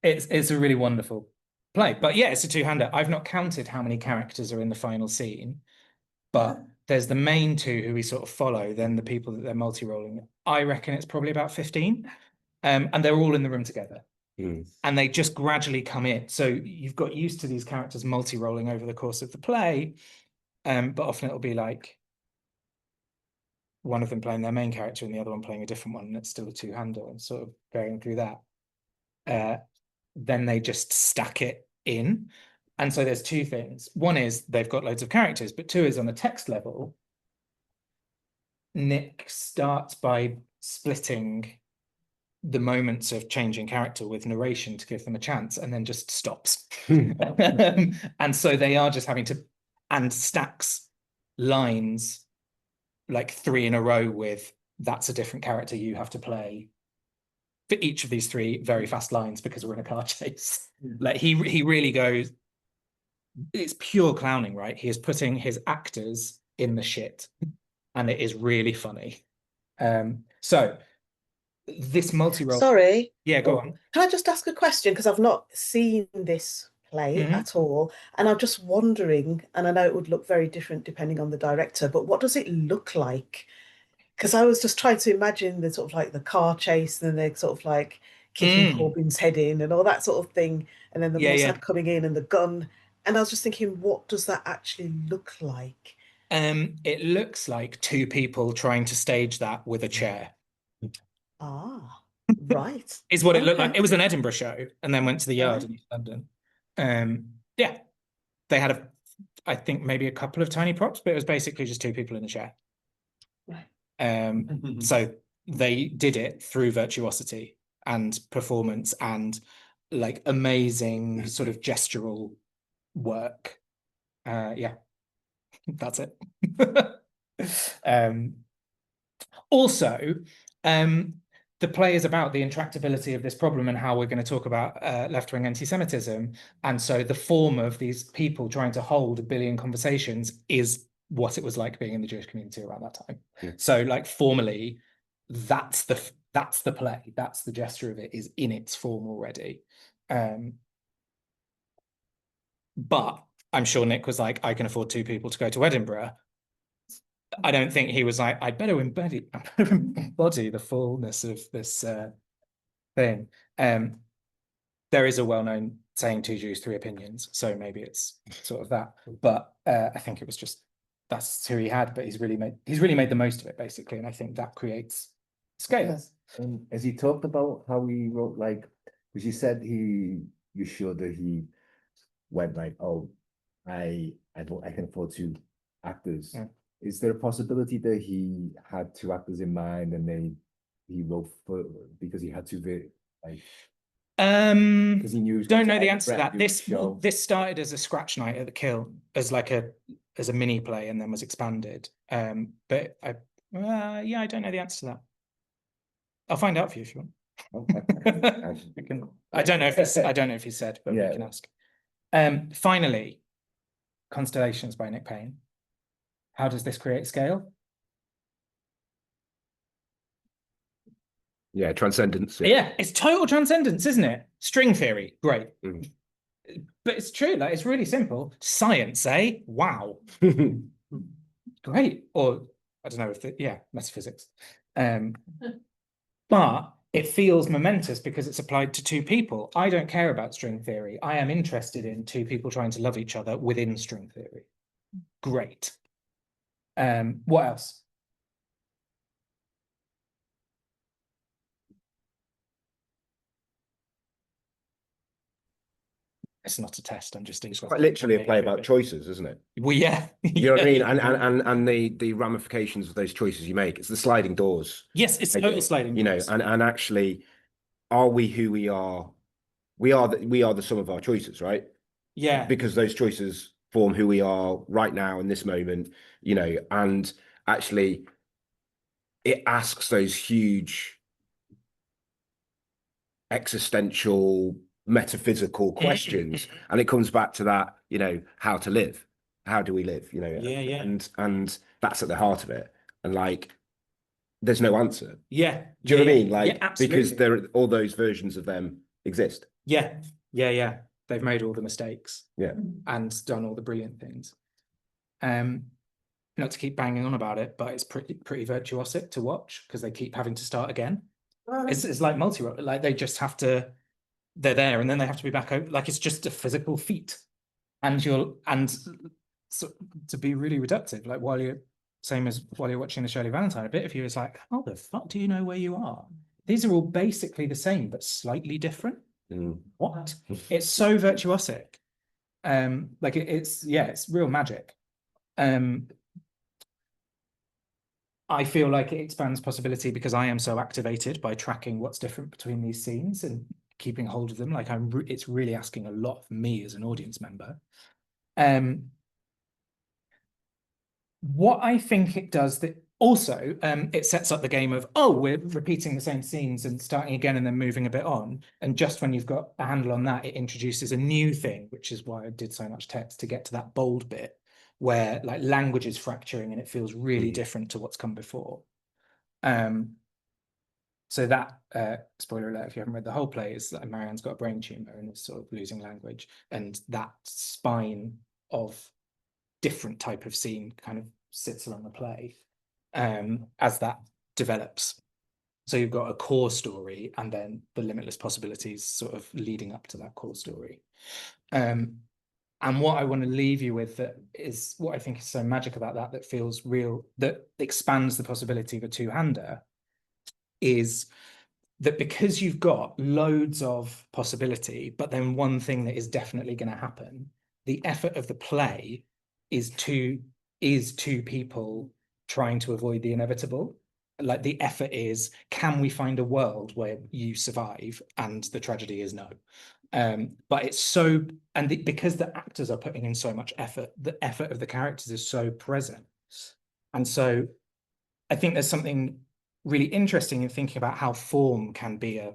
It's a really wonderful play, but yeah, it's a two-hander. I've not counted how many characters are in the final scene, but there's the main two who we sort of follow, then the people that they're multi-rolling. I reckon it's probably about 15, and they're all in the room together. and they just gradually come in. So you've got used to these characters multi-rolling over the course of the play, but often it'll be like one of them playing their main character and the other one playing a different one, and it's still a two-hander, and sort of going through that. Then they just stack it in. And so there's two things. One is they've got loads of characters, but two is on a text level, Nick starts by splitting the moments of changing character with narration to give them a chance, and then just stops. And so they are just having to, and stacks lines like 3 in a row with, that's a different character you have to play for each of these 3 very fast lines because we're in a car chase. Like he really goes, it's pure clowning, right? He is putting his actors in the shit, and it is really funny. So this multi-role. Sorry. Yeah, go on. Can I just ask a question? Because I've not seen this play at all. And I'm just wondering, and I know it would look very different depending on the director, but what does it look like? Because I was just trying to imagine the sort of like the car chase, and then they're sort of like kicking Corbyn's head in and all that sort of thing. And then the Mossad coming in and the gun. And I was just thinking, what does that actually look like? It looks like 2 people trying to stage that with a chair. Ah, right. Is what it looked like. It was an Edinburgh show and then went to the Yard in East London. Yeah, they had I think maybe a couple of tiny props, but it was basically just 2 people in a chair. Right. So they did it through virtuosity and performance and like amazing sort of gestural work. Yeah, that's it. Also, the play is about the intractability of this problem and how we're going to talk about left-wing anti-Semitism. And so the form of these people trying to hold 1 billion conversations is what it was like being in the Jewish community around that time. Yeah. So like formally, that's the play, that's the gesture of it, is in its form already. But I'm sure Nick was like, I can afford 2 people to go to Edinburgh. I don't think he was like, I'd better embody the fullness of this thing. There is a well-known saying, 2 Jews, 3 opinions. So maybe it's sort of that. But I think it was just, that's who he had, but he's really made the most of it, basically. And I think that creates scale. Yes. As he talked about how he wrote, like, because you said you showed that he went like, oh, I can afford 2 actors. Yeah. Is there a possibility that he had 2 actors in mind and he wrote because he had to like? Because he knew. Don't know the answer to that. This started as a scratch night at the Kiln as like as a mini play and then was expanded. But I don't know the answer to that. I'll find out for you if you want. Okay. I don't know if he said, but we can ask. Finally, Constellations by Nick Payne. How does this create scale? Yeah, transcendence. Yeah, it's total transcendence, isn't it? String theory, great. But it's true, like it's really simple. Science, eh? Wow. Great. Or I don't know metaphysics. But it feels momentous because it's applied to 2 people. I don't care about string theory. I am interested in 2 people trying to love each other within string theory. Great. What else? It's not a test. I'm just interested. Quite literally a play about choices, isn't it? Well, yeah. You know what I mean? And the ramifications of those choices you make. It's the sliding doors. Yes, it's total sliding doors. You know, and actually, are we who we are? We are the sum of our choices, right? Yeah. Because those choices form who we are right now in this moment, you know, and actually it asks those huge existential metaphysical questions, and it comes back to that, you know, how to live, how do we live, you know? And that's at the heart of it, and like there's no answer. Do you know what I mean? Like, because all those versions of them exist. They've made all the mistakes and done all the brilliant things. Not to keep banging on about it, but it's pretty virtuosic to watch because they keep having to start again. It's like multi-role, like they just have to they're there and then they have to be back out. Like it's just a physical feat. And so to be really reductive, like while you're watching the Shirley Valentine, a bit of you is like, how the fuck do you know where you are? These are all basically the same, but slightly different. What? It's so virtuosic. Like it's real magic. I feel like it expands possibility because I am so activated by tracking what's different between these scenes and keeping hold of them. Like it's really asking a lot of me as an audience member. What I think it does that also, it sets up the game of, oh, we're repeating the same scenes and starting again and then moving a bit on. And just when you've got a handle on that, it introduces a new thing, which is why I did so much text to get to that bold bit where like language is fracturing and it feels really different to what's come before. So that, spoiler alert, if you haven't read the whole play, is that Marianne's got a brain tumor and is sort of losing language. And that spine of different type of scene kind of sits along the play as that develops. So you've got a core story and then the limitless possibilities sort of leading up to that core story. And what I want to leave you with that is what I think is so magic about that feels real, that expands the possibility of a two-hander, is that because you've got loads of possibility, but then one thing that is definitely going to happen, the effort of the play is two people trying to avoid the inevitable. Like the effort is, can we find a world where you survive? And the tragedy is no. But it's so, and because the actors are putting in so much effort, the effort of the characters is so present. And so I think there's something really interesting in thinking about how form can be a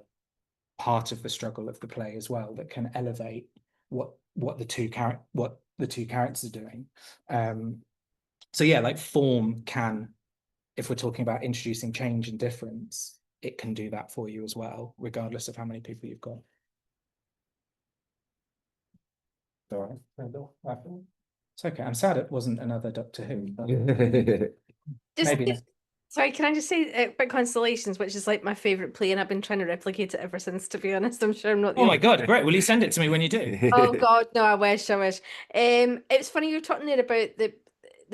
part of the struggle of the play as well, that can elevate what the two characters are doing. So yeah, like form can, if we're talking about introducing change and difference, it can do that for you as well, regardless of how many people you've got. All right. It's okay. I'm sad it wasn't another Doctor Who. Maybe not. Sorry, can I just say about Constellations, which is like my favourite play, and I've been trying to replicate it ever since, to be honest. I'm sure I'm not the Oh my God, great. Will you send it to me when you do? Oh God, no, I wish. It's funny you're talking there about the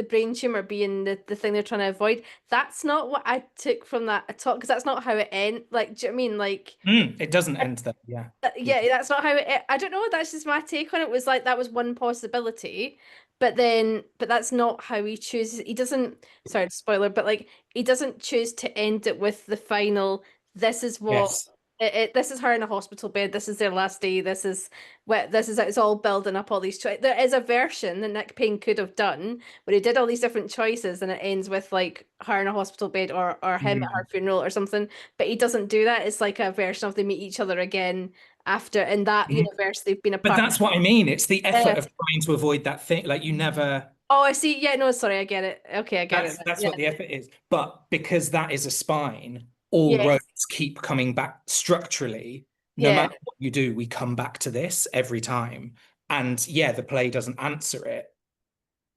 brain tumour being the thing they're trying to avoid. That's not what I took from that at all, because that's not how it ends. Like, do you know what I mean? Like, it doesn't end there, yeah. Yeah, that's not how it, I don't know, that's just my take on it, was like, that was one possibility, but that's not how he chooses. He doesn't, sorry, spoiler, but like, he doesn't choose to end it with the final, this is what, this is her in a hospital bed, this is their last day, this is it's all building up all these choices. There is a version that Nick Payne could have done where he did all these different choices and it ends with like her in a hospital bed or him at her funeral or something, but he doesn't do that. It's like a version of they meet each other again after, in that universe they've been apart. But that's what I mean, it's the effort of trying to avoid that thing, like you never... Oh, I see. Yeah, no, sorry, I get it. Okay, I get it. That's what the effort is. But because that is a spine, all roads keep coming back structurally. No matter what you do, we come back to this every time. And yeah, the play doesn't answer it,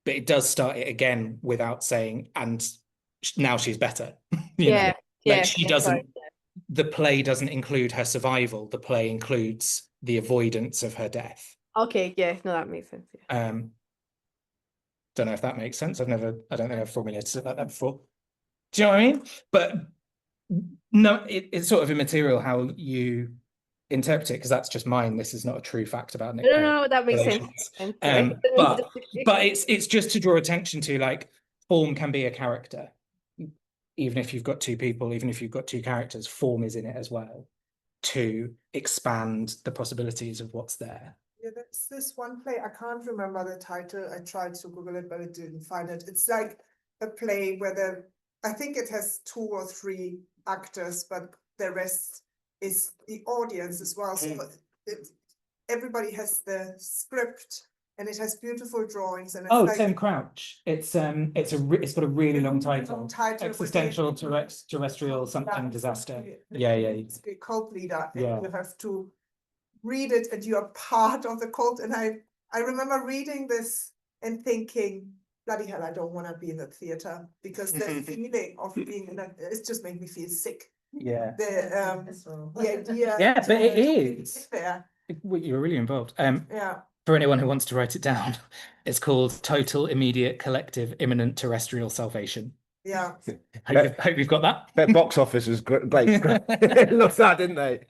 but it does start it again without saying, and now she's better. you know? Like she doesn't, the play doesn't include her survival. The play includes the avoidance of her death. Okay, yeah, no, that makes sense. Yeah. Don't know if that makes sense. I don't think I've formulated it like that before. Do you know what I mean? But no, it's sort of immaterial how you interpret it, because that's just mine. This is not a true fact about Nick. No, that makes sense. But it's just to draw attention to, like, form can be a character. Even if you've got two people, even if you've got two characters, form is in it as well to expand the possibilities of what's there. Yeah, there's this one play, I can't remember the title. I tried to Google it, but I didn't find it. It's like a play where I think it has 2 or 3 actors, but the rest is the audience as well. So everybody has the script and it has beautiful drawings. And it's Tim Crouch. It's got a really long title. Existential terrestrial something disaster. Yeah. It's a cult leader, and you have to read it and you're part of the cult. And I remember reading this and thinking, bloody hell, I don't want to be in the theater, because the feeling of being in it just made me feel sick. Yeah. The idea. Yeah, but it is. There. You're really involved. Yeah. For anyone who wants to write it down, it's called Total Immediate Collective Imminent Terrestrial Salvation. Yeah. Hope you've got that. Their box office was great. Looked that, didn't they?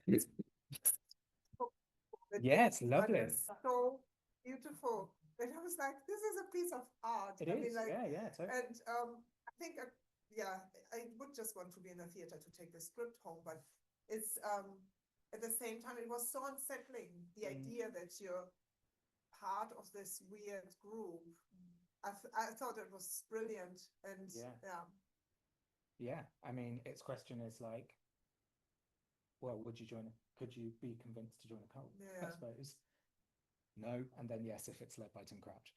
Yeah, it's lovely. It's so beautiful. And I was like, this is a piece of art. It is. Yeah, totally. And I think, I would just want to be in a theater to take the script home, but it's at the same time, it was so unsettling, the idea that you're part of this weird group. I thought it was brilliant, and yeah. I mean, its question is like, well, would you join? Could you be convinced to join a cult? Yeah. I suppose. No, and then yes, if it's led by Tim Crouch.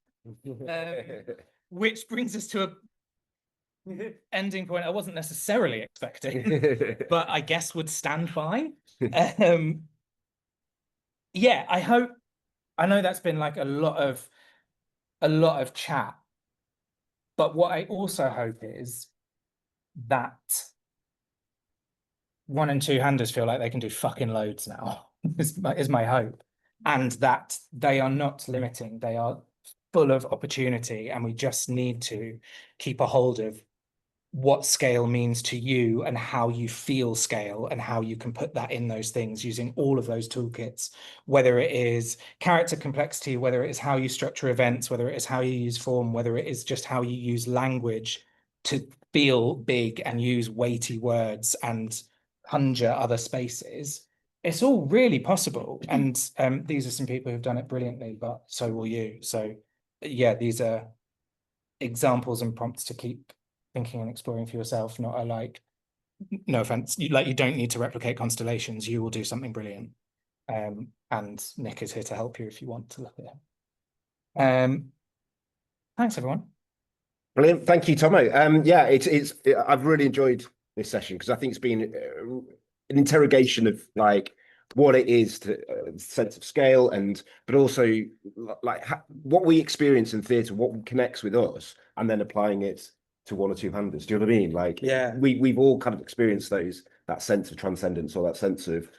Which brings us to a ending point I wasn't necessarily expecting, but I guess would stand fine. Yeah, I know that's been like a lot of chat, but what I also hope is that one and two handers feel like they can do fucking loads now, is my hope. And that they are not limiting, they are full of opportunity, and we just need to keep a hold of what scale means to you and how you feel scale and how you can put that in those things using all of those toolkits, whether it is character complexity, whether it is how you structure events, whether it is how you use form, whether it is just how you use language to feel big and use weighty words and conjure other spaces. It's all really possible. And these are some people who've done it brilliantly, but so will you. So yeah, these are examples and prompts to keep thinking and exploring for yourself, not a like, no offense, you don't need to replicate constellations, you will do something brilliant. And Nick is here to help you if you want to look at him. Thanks everyone. Brilliant, thank you, Tommo. Yeah, I've really enjoyed this session because I think it's been an interrogation of like what it is to sense of scale, but also like what we experience in theatre, what connects with us, and then applying it to one or two handers. Do you know what I mean? Like, yeah, we've all kind of experienced that sense of transcendence or that sense of,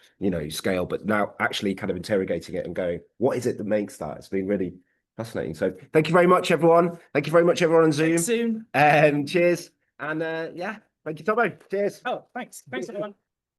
scale, but now actually kind of interrogating it and going, what is it that makes that? It's been really fascinating. So thank you very much, everyone. Thank you very much, everyone on Zoom. Soon. Cheers. And yeah, thank you, Tommo. Cheers. Oh, thanks everyone.